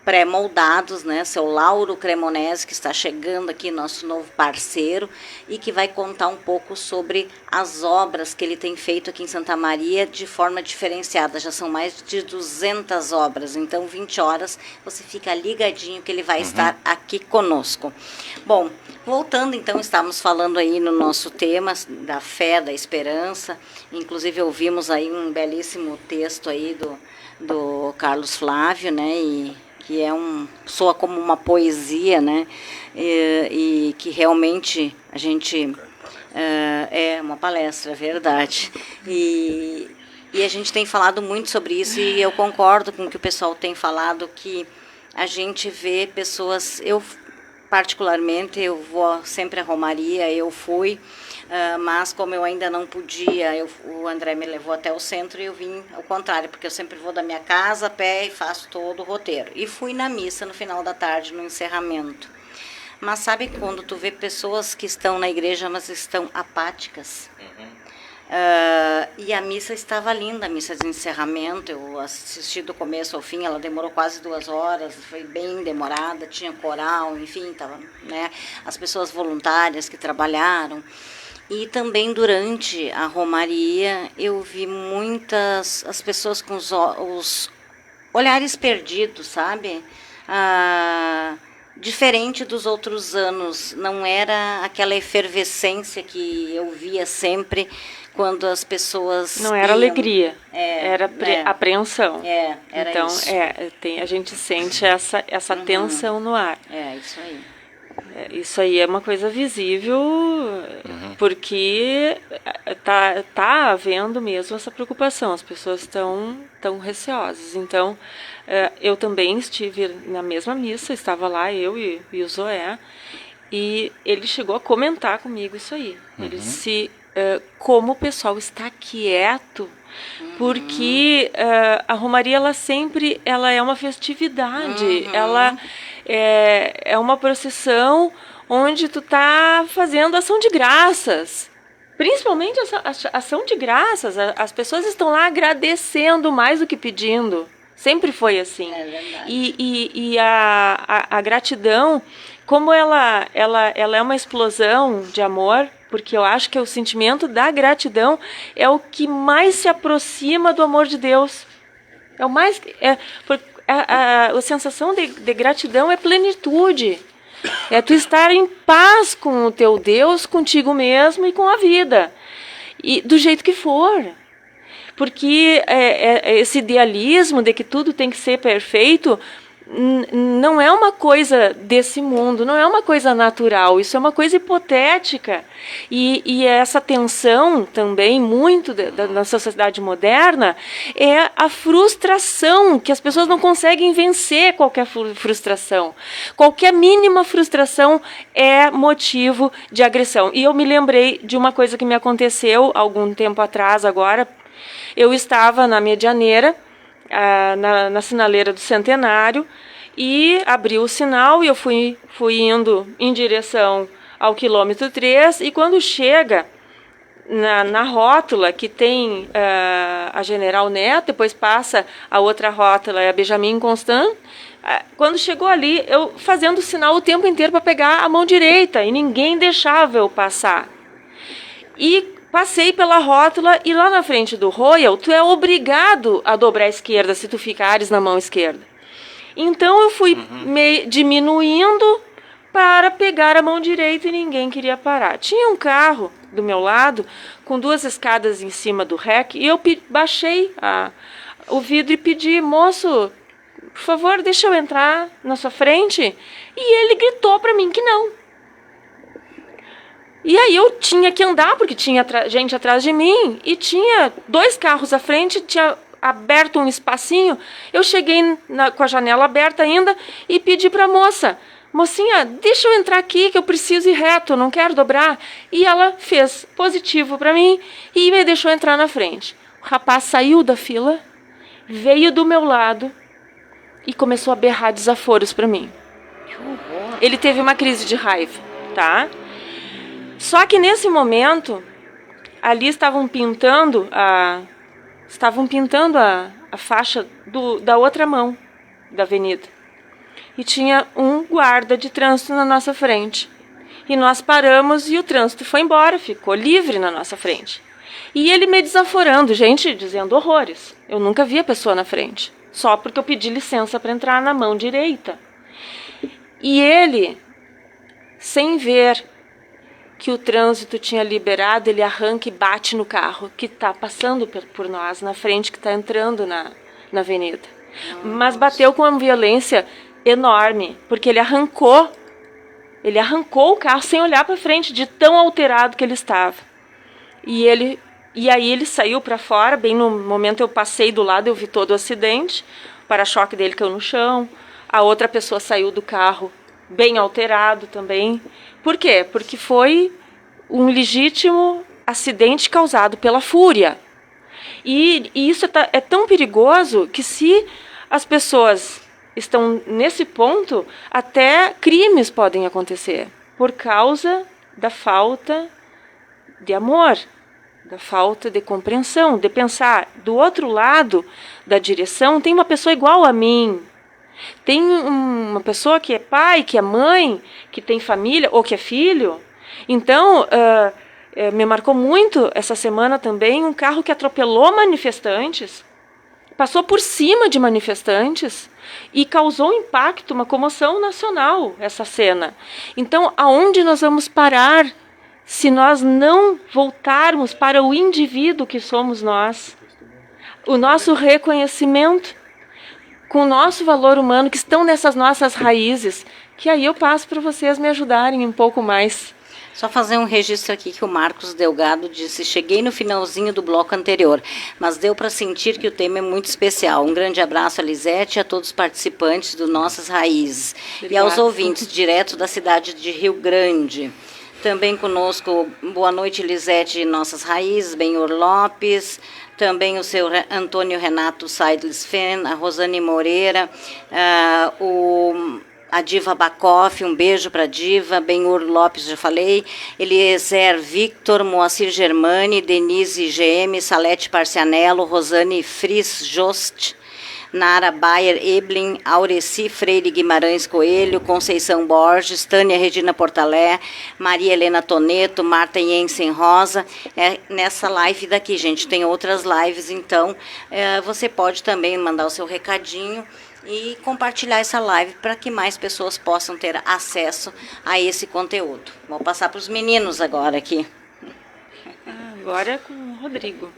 Pré-Moldados, né? Seu Lauro Cremonese, que está chegando aqui, nosso novo parceiro, e que vai contar um pouco sobre as obras que ele tem feito aqui em Santa Maria de forma diferenciada. Já são mais de 200 obras, então 20 horas você fica ligadinho que ele vai estar aqui conosco. Bom, voltando então, estávamos falando aí no nosso tema da fé, da esperança, inclusive ouvimos aí um belíssimo texto aí do Carlos Flávio, né, que soa como uma poesia, né? E que realmente a gente é uma palestra, é verdade. E a gente tem falado muito sobre isso e eu concordo com o que o pessoal tem falado, que a gente vê pessoas, eu particularmente, eu vou sempre a Romaria, eu fui, mas como eu ainda não podia, o André me levou até o centro e eu vim ao contrário, porque eu sempre vou da minha casa a pé e faço todo o roteiro. E fui na missa no final da tarde, no encerramento. Mas sabe quando tu vê pessoas que estão na igreja, mas estão apáticas? E a missa estava linda, a missa de encerramento, eu assisti do começo ao fim, ela demorou quase 2 horas, foi bem demorada, tinha coral, enfim, tava, né, as pessoas voluntárias que trabalharam. E também durante a romaria eu vi muitas as pessoas com os olhares perdidos, sabe? Diferente dos outros anos, não era aquela efervescência que eu via sempre quando as pessoas não era iam. alegria, era apreensão. Era então, isso. a gente sente essa tensão no ar. Isso aí. Isso aí é uma coisa visível, porque tá havendo mesmo essa preocupação, as pessoas estão receosas. Então, eu também estive na mesma missa, estava lá eu e o Zoé, e ele chegou a comentar comigo isso aí. Ele disse como o pessoal está quieto, porque a romaria ela é uma festividade, ela é uma procissão onde tu tá fazendo ação de graças. Principalmente a ação de graças. As pessoas estão lá agradecendo mais do que pedindo. Sempre foi assim. É verdade. E a gratidão, como ela é uma explosão de amor, porque eu acho que o sentimento da gratidão é o que mais se aproxima do amor de Deus. É o mais... A sensação de gratidão é plenitude. É tu estar em paz com o teu Deus, contigo mesmo e com a vida. E do jeito que for. Porque esse idealismo de que tudo tem que ser perfeito não é uma coisa desse mundo, não é uma coisa natural, isso é uma coisa hipotética. E essa tensão também, muito da sociedade moderna, é a frustração, que as pessoas não conseguem vencer qualquer frustração. Qualquer mínima frustração é motivo de agressão. E eu me lembrei de uma coisa que me aconteceu algum tempo atrás agora. Eu estava na Medianeira, na sinaleira do Centenário, e abri o sinal e eu fui indo em direção ao quilômetro 3, e quando chega na rótula que tem a General Neto, depois passa a outra rótula, é a Benjamin Constant, quando chegou ali, eu fazendo o sinal o tempo inteiro para pegar a mão direita, e ninguém deixava eu passar. E passei pela rótula, e lá na frente do Royal, tu é obrigado a dobrar à esquerda se tu ficares na mão esquerda. Então eu fui diminuindo para pegar a mão direita e ninguém queria parar. Tinha um carro do meu lado com 2 escadas em cima do REC, e eu baixei o vidro e pedi: moço, por favor, deixa eu entrar na sua frente. E ele gritou para mim que não. E aí eu tinha que andar, porque tinha gente atrás de mim, e tinha 2 carros à frente, tinha aberto um espacinho. Eu cheguei com a janela aberta ainda e pedi para a moça: mocinha, deixa eu entrar aqui que eu preciso ir reto, não quero dobrar. E ela fez positivo para mim e me deixou entrar na frente. O rapaz saiu da fila, veio do meu lado e começou a berrar desaforos para mim. Ele teve uma crise de raiva, tá? Só que nesse momento, ali estavam pintando a faixa da outra mão da avenida. E tinha um guarda de trânsito na nossa frente. E nós paramos e o trânsito foi embora, ficou livre na nossa frente. E ele me desaforando, gente, dizendo horrores. Eu nunca vi a pessoa na frente, só porque eu pedi licença para entrar na mão direita. E ele, sem ver que o trânsito tinha liberado, ele arranca e bate no carro que está passando por nós, na frente, que está entrando na avenida. Mas bateu com uma violência enorme, porque ele arrancou o carro sem olhar para frente, de tão alterado que ele estava. E aí ele saiu para fora, bem no momento eu passei do lado, eu vi todo o acidente, o para-choque dele caiu no chão, a outra pessoa saiu do carro bem alterado também. Por quê? Porque foi um legítimo acidente causado pela fúria. E isso é tão perigoso que, se as pessoas estão nesse ponto, até crimes podem acontecer por causa da falta de amor, da falta de compreensão, de pensar, do outro lado da direção tem uma pessoa igual a mim. Tem uma pessoa que é pai, que é mãe, que tem família ou que é filho. Então, Me marcou muito essa semana também um carro que atropelou manifestantes, passou por cima de manifestantes e causou impacto, uma comoção nacional, essa cena. Então, aonde nós vamos parar se nós não voltarmos para o indivíduo que somos nós? O nosso reconhecimento com o nosso valor humano, que estão nessas nossas raízes, que aí eu passo para vocês me ajudarem um pouco mais. Só fazer um registro aqui que o Marcos Delgado disse: cheguei no finalzinho do bloco anterior, mas deu para sentir que o tema é muito especial. Um grande abraço a Lisete e a todos os participantes do Nossas Raízes. Obrigada. E aos ouvintes, direto da cidade de Rio Grande. Também conosco, boa noite, Lisete de Nossas Raízes, Benhor Lopes, também o seu Antônio Renato Seidles Fen, a Rosane Moreira, a Diva Bacoff, um beijo para a Diva, Benhur Lopes, já falei, Eliezer Victor, Moacir Germani, Denise GM, Salete Parcianello, Rosane Fris Jost, Nara Bayer Eblin, Aureci Freire Guimarães Coelho, Conceição Borges, Tânia Regina Portalé, Maria Helena Toneto, Marta Jensen Rosa. Nessa live daqui, gente, tem outras lives, então você pode também mandar o seu recadinho e compartilhar essa live para que mais pessoas possam ter acesso a esse conteúdo. Vou passar para os meninos agora aqui. Agora é com o Rodrigo.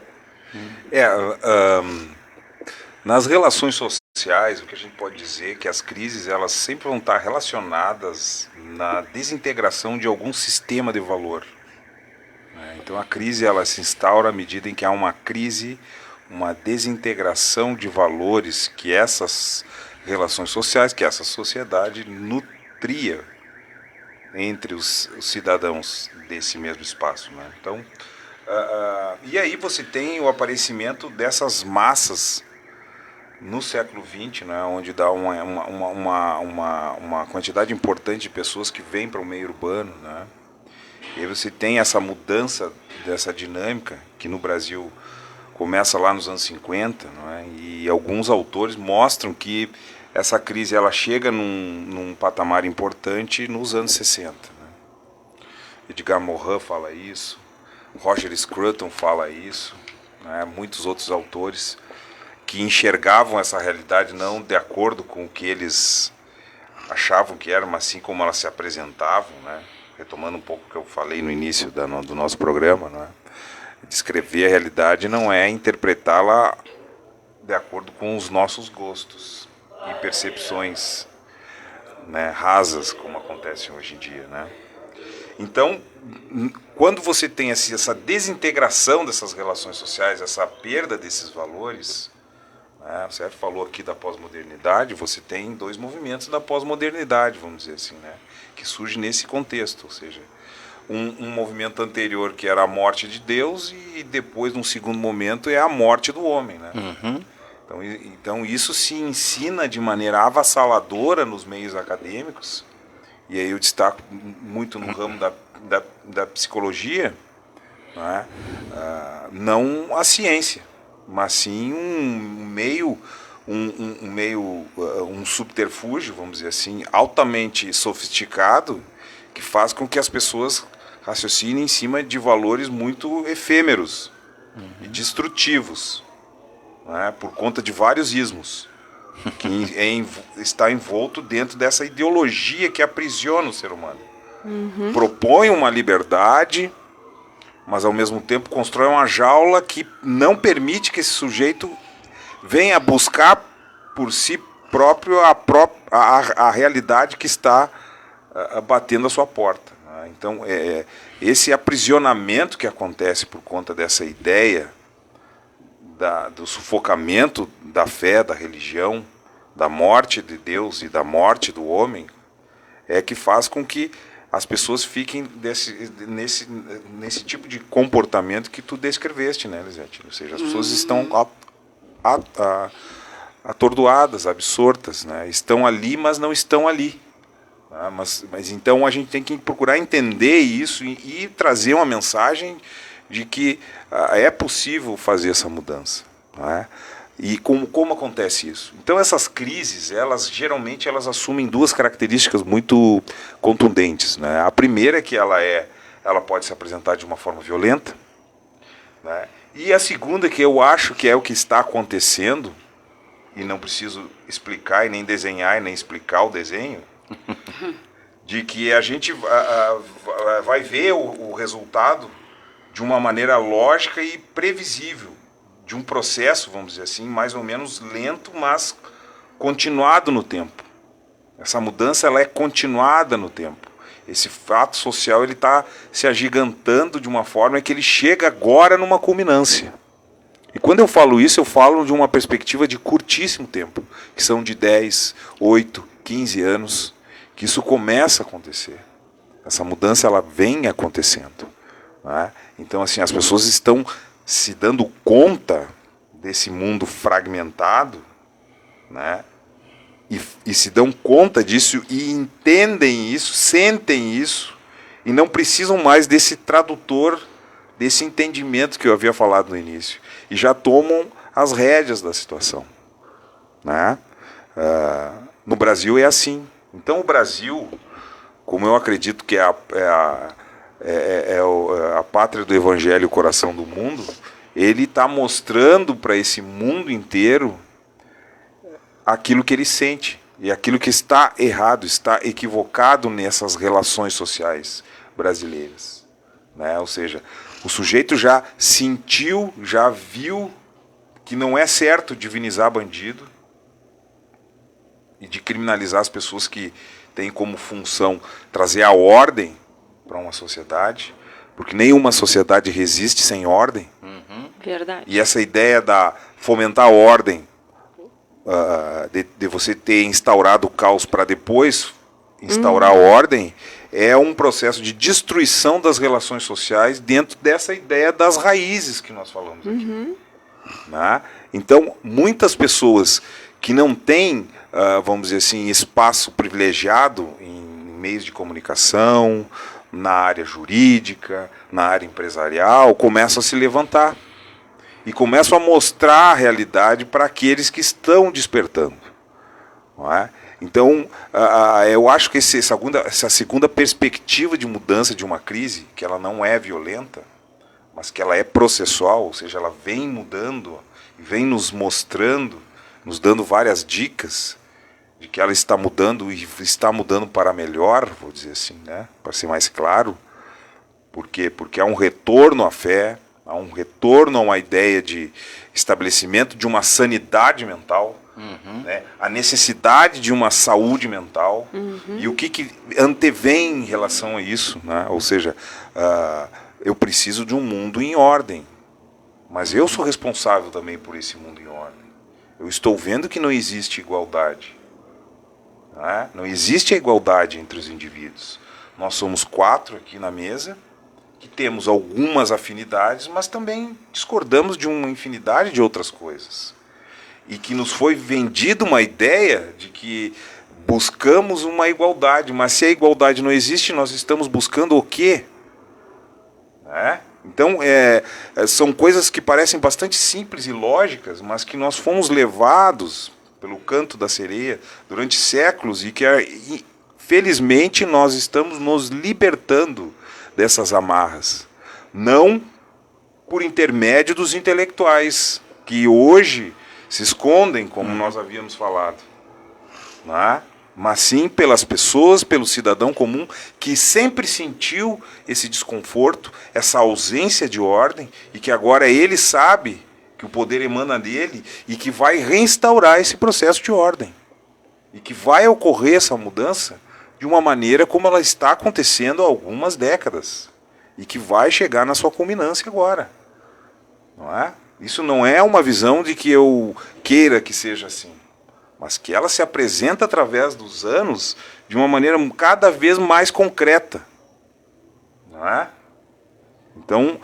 Nas relações sociais, o que a gente pode dizer é que as crises elas sempre vão estar relacionadas na desintegração de algum sistema de valor. Então a crise ela se instaura à medida em que há uma crise, uma desintegração de valores que essas relações sociais, que essa sociedade nutria entre os cidadãos desse mesmo espaço. Então, e aí você tem o aparecimento dessas massas no século XX, onde dá uma quantidade importante de pessoas que vêm para o meio urbano. E aí você tem essa mudança dessa dinâmica que no Brasil começa lá nos anos 50, e alguns autores mostram que essa crise ela chega num patamar importante nos anos 60. Edgar Morin fala isso, Roger Scruton fala isso, muitos outros autores que enxergavam essa realidade não de acordo com o que eles achavam que era, mas sim como elas se apresentavam, retomando um pouco o que eu falei no início do nosso programa, descrever a realidade não é interpretá-la de acordo com os nossos gostos e percepções rasas, como acontece hoje em dia. Então, quando você tem essa desintegração dessas relações sociais, essa perda desses valores, você falou aqui da pós-modernidade, você tem dois movimentos da pós-modernidade, vamos dizer assim, que surge nesse contexto, ou seja, um movimento anterior que era a morte de Deus e depois, num segundo momento, é a morte do homem. Então isso se ensina de maneira avassaladora nos meios acadêmicos, e aí eu destaco muito no ramo da psicologia, não a ciência, mas sim um subterfúgio, vamos dizer assim, altamente sofisticado, que faz com que as pessoas raciocinem em cima de valores muito efêmeros e destrutivos, por conta de vários ismos, que está envolto dentro dessa ideologia que aprisiona o ser humano. Propõe uma liberdade, mas ao mesmo tempo constrói uma jaula que não permite que esse sujeito venha buscar por si próprio a realidade que está batendo a sua porta. Então, esse aprisionamento que acontece por conta dessa ideia do sufocamento da fé, da religião, da morte de Deus e da morte do homem, é que faz com que as pessoas fiquem nesse tipo de comportamento que tu descreveste, Lisete? Ou seja, as pessoas estão atordoadas, absortas, estão ali, mas não estão ali. Mas então a gente tem que procurar entender isso e trazer uma mensagem de que é possível fazer essa mudança. E como acontece isso? Então essas crises, geralmente elas assumem duas características muito contundentes. A primeira é que ela é ela pode se apresentar de uma forma violenta, né? E a segunda, que eu acho que é o que está acontecendo, e não preciso explicar e nem desenhar e nem explicar o desenho, de que a gente vai ver o resultado de uma maneira lógica e previsível, de um processo, vamos dizer assim, mais ou menos lento, mas continuado no tempo. Essa mudança ela é continuada no tempo. Esse fato social ele está se agigantando de uma forma que ele chega agora numa culminância. E quando eu falo isso, eu falo de uma perspectiva de curtíssimo tempo, que são de 10, 8, 15 anos, que isso começa a acontecer. Essa mudança ela vem acontecendo, né? Então, assim, as pessoas estão se dando conta desse mundo fragmentado, né? E se dão conta disso e entendem isso, sentem isso, e não precisam mais desse tradutor, desse entendimento que eu havia falado no início, e já tomam as rédeas da situação, né? No Brasil é assim. Então o Brasil, como eu acredito que é a pátria do Evangelho, o coração do mundo, ele está mostrando para esse mundo inteiro aquilo que ele sente e aquilo que está errado, está equivocado nessas relações sociais brasileiras, né? Ou seja, o sujeito já sentiu, já viu que não é certo divinizar bandido e de criminalizar as pessoas que têm como função trazer a ordem para uma sociedade, porque nenhuma sociedade resiste sem ordem. Verdade. E essa ideia da fomentar a ordem, de você ter instaurado o caos para depois instaurar a ordem, é um processo de destruição das relações sociais dentro dessa ideia das raízes que nós falamos aqui. Né? Então, muitas pessoas que não têm, vamos dizer assim, espaço privilegiado em meios de comunicação, na área jurídica, na área empresarial, começam a se levantar e começam a mostrar a realidade para aqueles que estão despertando. Não é? Então, eu acho que essa segunda perspectiva de mudança de uma crise, que ela não é violenta, mas que ela é processual, ou seja, ela vem mudando, vem nos mostrando, nos dando várias dicas de que ela está mudando e está mudando para melhor, vou dizer assim, né? Para ser mais claro. Por quê? Porque há um retorno à fé, há um retorno a uma ideia de estabelecimento de uma sanidade mental, né? A necessidade de uma saúde mental, e o que antevém em relação a isso, né? Ou seja, eu preciso de um mundo em ordem, mas eu sou responsável também por esse mundo em ordem. Eu estou vendo que não existe igualdade, né? Não existe a igualdade entre os indivíduos. Nós somos 4 aqui na mesa, que temos algumas afinidades, mas também discordamos de uma infinidade de outras coisas. E que nos foi vendida uma ideia de que buscamos uma igualdade, mas se a igualdade não existe, nós estamos buscando o quê? Né? Então, são coisas que parecem bastante simples e lógicas, mas que nós fomos levados pelo canto da sereia durante séculos e que, felizmente, nós estamos nos libertando dessas amarras. Não por intermédio dos intelectuais, que hoje se escondem, como nós havíamos falado, né? Mas sim pelas pessoas, pelo cidadão comum, que sempre sentiu esse desconforto, essa ausência de ordem, e que agora ele sabe que o poder emana dele e que vai reinstaurar esse processo de ordem. E que vai ocorrer essa mudança de uma maneira como ela está acontecendo há algumas décadas. E que vai chegar na sua culminância agora. Não é? Isso não é uma visão de que eu queira que seja assim, mas que ela se apresenta através dos anos de uma maneira cada vez mais concreta. Não é? Então,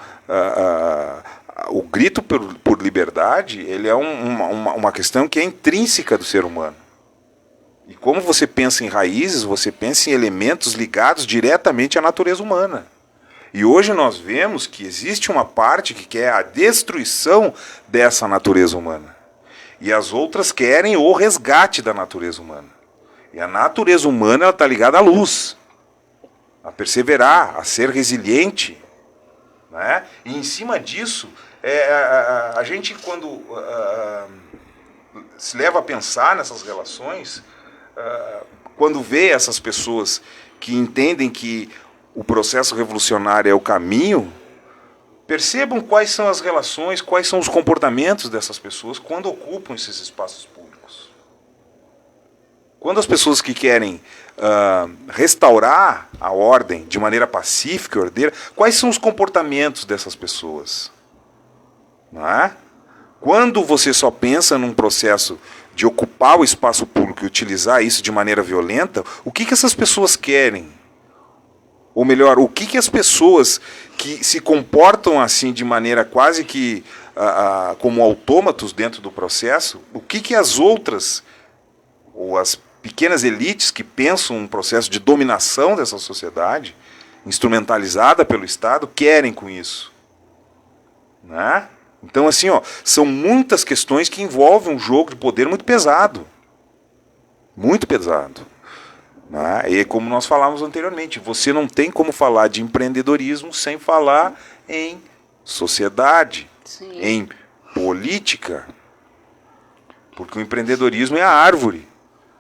o grito por liberdade, ele é uma questão que é intrínseca do ser humano. E como você pensa em raízes, você pensa em elementos ligados diretamente à natureza humana. E hoje nós vemos que existe uma parte que quer a destruição dessa natureza humana. E as outras querem o resgate da natureza humana. E a natureza humana está ligada à luz. a perseverar, a ser resiliente, né? E em cima disso, a gente quando se leva a pensar nessas relações, quando vê essas pessoas que entendem que o processo revolucionário é o caminho, percebam quais são as relações, quais são os comportamentos dessas pessoas quando ocupam esses espaços públicos. Quando as pessoas que querem restaurar a ordem de maneira pacífica e ordeira, quais são os comportamentos dessas pessoas? Não é? Quando você só pensa num processo de ocupar o espaço público e utilizar isso de maneira violenta, o que essas pessoas querem? Ou melhor, o que as pessoas que se comportam assim de maneira quase que como autômatos dentro do processo, o que as outras, ou as pequenas elites que pensam um processo de dominação dessa sociedade, instrumentalizada pelo Estado, querem com isso? Né? Então, assim, são muitas questões que envolvem um jogo de poder muito pesado. Muito pesado. Né? E como nós falávamos anteriormente, você não tem como falar de empreendedorismo sem falar em sociedade, sim, em política. Porque o empreendedorismo é a árvore,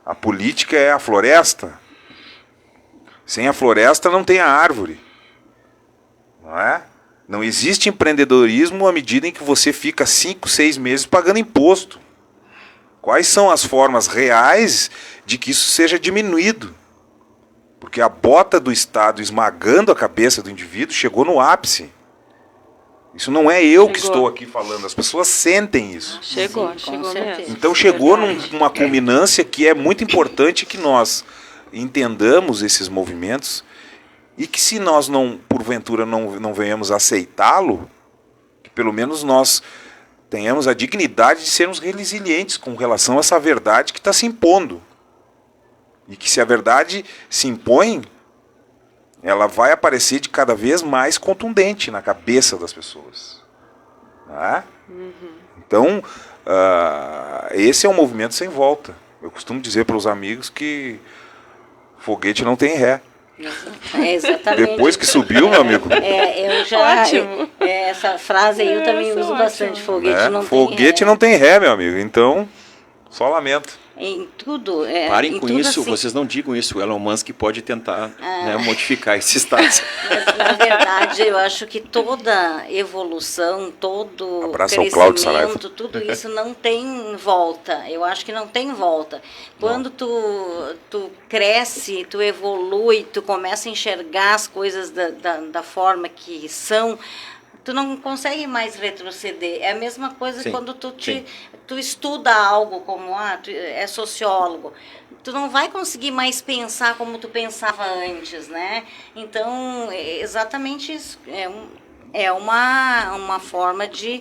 a política é a floresta. Sem a floresta não tem a árvore. Não é? Não existe empreendedorismo à medida em que você fica 5, 6 meses pagando imposto. Quais são as formas reais de que isso seja diminuído? Porque a bota do Estado esmagando a cabeça do indivíduo chegou no ápice. Isso não é eu que estou aqui falando, as pessoas sentem isso. Chegou mesmo. Então chegou numa culminância que é muito importante que nós entendamos esses movimentos e que se nós porventura não venhamos a aceitá-lo, que pelo menos nós tenhamos a dignidade de sermos resilientes com relação a essa verdade que está se impondo. E que se a verdade se impõe, ela vai aparecer de cada vez mais contundente na cabeça das pessoas. Né? Então, esse é um movimento sem volta. Eu costumo dizer para os amigos que foguete não tem ré. Exatamente. Depois que subiu, meu amigo. Eu já. Essa frase aí eu também uso bastante. Foguete não tem ré, meu amigo. Então, só lamento. Em tudo. Parem em com tudo isso, assim. Vocês não digam isso. O Elon Musk pode tentar modificar esse status. Mas, na verdade, eu acho que toda evolução, todo Abraço ao Cláudio Saraiva. crescimento, tudo isso não tem volta. Eu acho que não tem volta. Quando tu cresce, tu evolui, tu começa a enxergar as coisas da forma que são, tu não consegue mais retroceder. É a mesma coisa quando tu estuda algo, como tu é sociólogo. Tu não vai conseguir mais pensar como tu pensava antes, né? Então, é exatamente isso. É uma forma de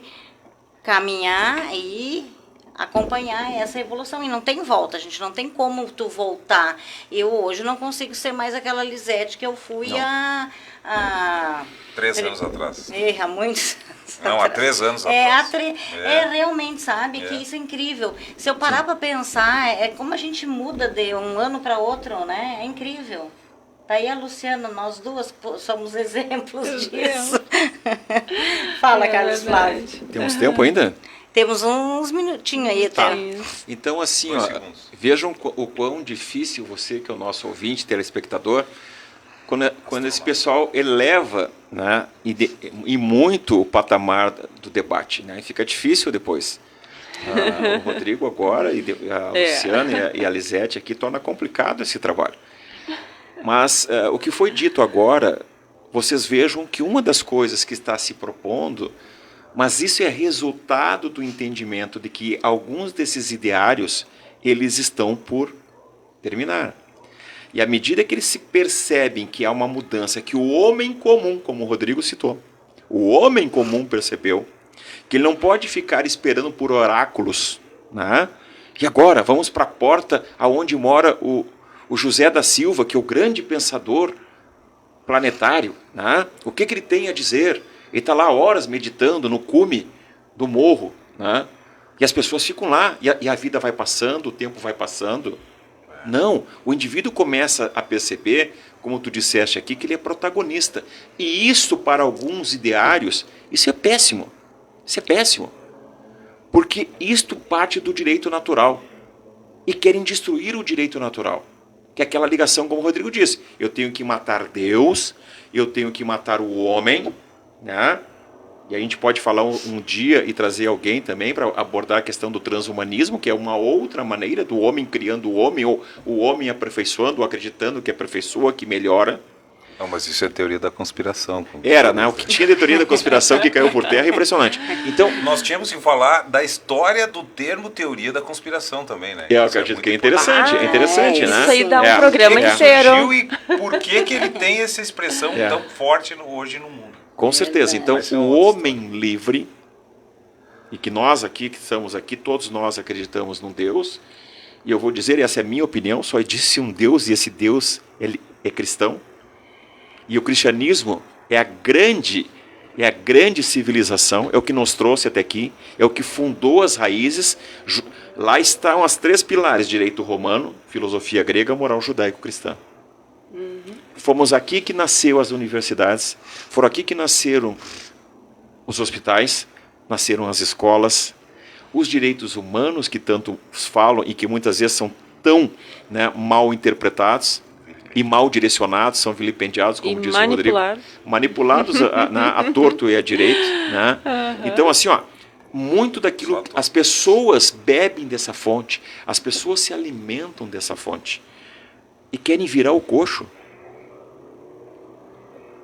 caminhar e acompanhar essa evolução. E não tem volta, a gente não tem como tu voltar. Eu hoje não consigo ser mais aquela Lisete que eu fui há 3 anos atrás. Há muitos anos. Não, há 3 anos atrás. Realmente, sabe? Que isso é incrível. Se eu parar para pensar, é como a gente muda de um ano para outro, né? É incrível. Tá aí a Luciana, nós duas somos exemplos disso. Fala, Carlos Flávio. Temos tempo ainda? Temos uns minutinhos aí até. Então, assim, vejam o quão difícil você, que é o nosso ouvinte, telespectador, quando esse pessoal eleva, né, e muito o patamar do debate, né, e fica difícil depois. O Rodrigo agora, e a Luciana e a Lisete aqui torna complicado esse trabalho. Mas o que foi dito agora, vocês vejam que uma das coisas que está se propondo, mas isso é resultado do entendimento de que alguns desses ideários, eles estão por terminar. E à medida que eles se percebem que há uma mudança, que o homem comum, como o Rodrigo citou, o homem comum percebeu que ele não pode ficar esperando por oráculos, né? E agora, vamos para a porta aonde mora o José da Silva, que é o grande pensador planetário, né? O que ele tem a dizer? Ele está lá horas meditando no cume do morro, né? E as pessoas ficam lá, e a vida vai passando, o tempo vai passando. Não, o indivíduo começa a perceber, como tu disseste aqui, que ele é protagonista. E isso, para alguns ideários, isso é péssimo. Isso é péssimo. Porque isto parte do direito natural. E querem destruir o direito natural. Que é aquela ligação, como o Rodrigo disse. Eu tenho que matar Deus, eu tenho que matar o homem, né? E a gente pode falar um dia e trazer alguém também para abordar a questão do transhumanismo, que é uma outra maneira do homem criando o homem, ou o homem aperfeiçoando, ou acreditando que aperfeiçoa, que melhora. Não, mas isso é teoria da conspiração. Era, né? O que tinha de teoria da conspiração que caiu por terra é impressionante. Então, nós tínhamos que falar da história do termo teoria da conspiração também, né? Eu acredito que é interessante, né? Isso aí dá um programa inteiro. E por que ele tem essa expressão tão forte hoje no mundo? Com certeza. Então, o homem livre, e que nós aqui, que estamos aqui, todos nós acreditamos num Deus, e eu vou dizer, essa é a minha opinião, só existe um Deus, e esse Deus ele é cristão, e o cristianismo é a grande civilização, é o que nos trouxe até aqui, é o que fundou as raízes. Lá estão as 3 pilares: direito romano, filosofia grega, moral judaico-cristã. Fomos aqui que nasceu as universidades, foram aqui que nasceram os hospitais, nasceram as escolas, os direitos humanos que tanto falam e que muitas vezes são tão, né, mal interpretados e mal direcionados, são vilipendiados, como disse o Rodrigo. Manipulados a torto e a direito. Né? Então, assim, ó, muito daquilo, as pessoas bebem dessa fonte, as pessoas se alimentam dessa fonte e querem virar o coxo.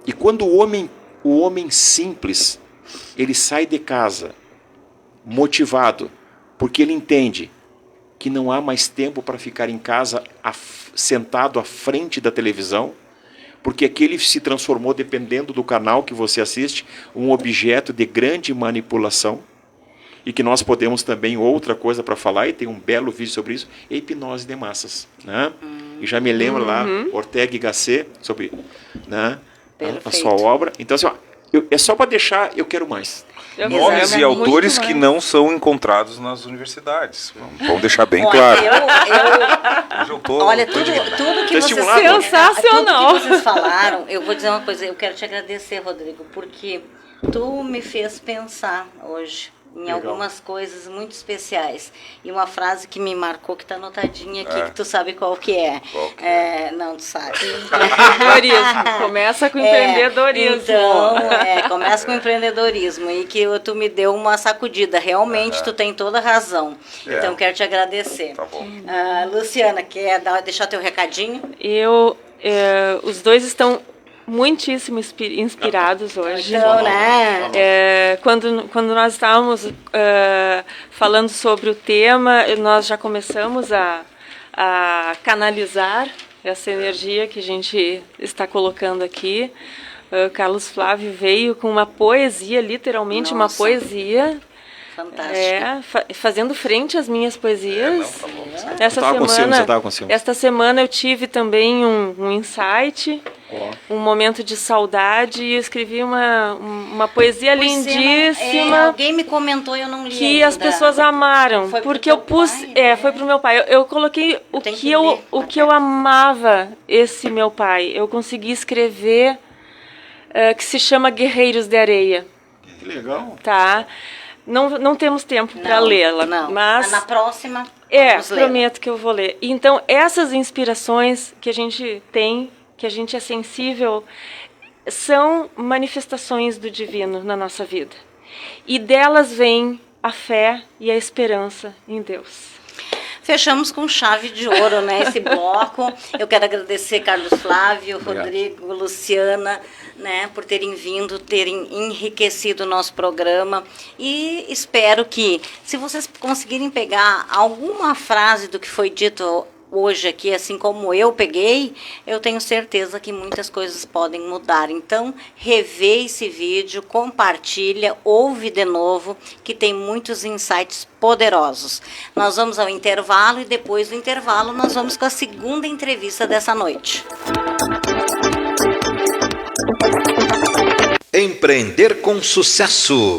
E quando o homem simples, ele sai de casa motivado, porque ele entende que não há mais tempo para ficar em casa sentado à frente da televisão, porque aquele se transformou, dependendo do canal que você assiste, um objeto de grande manipulação, e que nós podemos também, outra coisa para falar, e tem um belo vídeo sobre isso, é hipnose de massas. Né? E já me lembro lá, Ortega y Gasset, sobre, né, a sua obra. Então, assim, ó, é só para deixar, eu quero mais. Nomes e autores que não são encontrados nas universidades. Vamos deixar bem claro. Olha, tudo que vocês falaram, eu vou dizer uma coisa, eu quero te agradecer, Rodrigo, porque tu me fez pensar hoje em algumas coisas muito especiais. E uma frase que me marcou, que está anotadinha aqui, que tu sabe qual que é. Não, tu sabe. Empreendedorismo. Começa com empreendedorismo. Então, começa com empreendedorismo. E que tu me deu uma sacudida. Realmente, tu tem toda a razão. Então, quero te agradecer. Tá bom. Luciana, quer deixar teu recadinho? Os dois estão muitíssimo inspirados hoje. Então, né? Quando nós estávamos falando sobre o tema, nós já começamos a canalizar essa energia que a gente está colocando aqui. Carlos Flávio veio com uma poesia, literalmente uma poesia. Fantástica. Fazendo frente às minhas poesias. Esta semana eu tive também um insight, um momento de saudade, e eu escrevi uma poesia lindíssima. Alguém me comentou, eu não li que ainda. As pessoas amaram, porque eu pus, foi pro meu pai. Eu coloquei o que eu amava esse meu pai. Eu consegui escrever, que se chama Guerreiros de Areia. Que legal. Tá. Não temos tempo para lê-la, mas na próxima prometo que eu vou ler. Então, essas inspirações que a gente tem, que a gente é sensível, são manifestações do divino na nossa vida. E delas vem a fé e a esperança em Deus. Fechamos com chave de ouro, né, esse bloco. Eu quero agradecer Carlos Flávio, Rodrigo, Luciana, né, por terem vindo, terem enriquecido o nosso programa. E espero que, se vocês conseguirem pegar alguma frase do que foi dito hoje aqui, assim como eu peguei, eu tenho certeza que muitas coisas podem mudar. Então, revê esse vídeo, compartilha, ouve de novo, que tem muitos insights poderosos. Nós vamos ao intervalo e depois do intervalo nós vamos com a segunda entrevista dessa noite. Empreender com sucesso.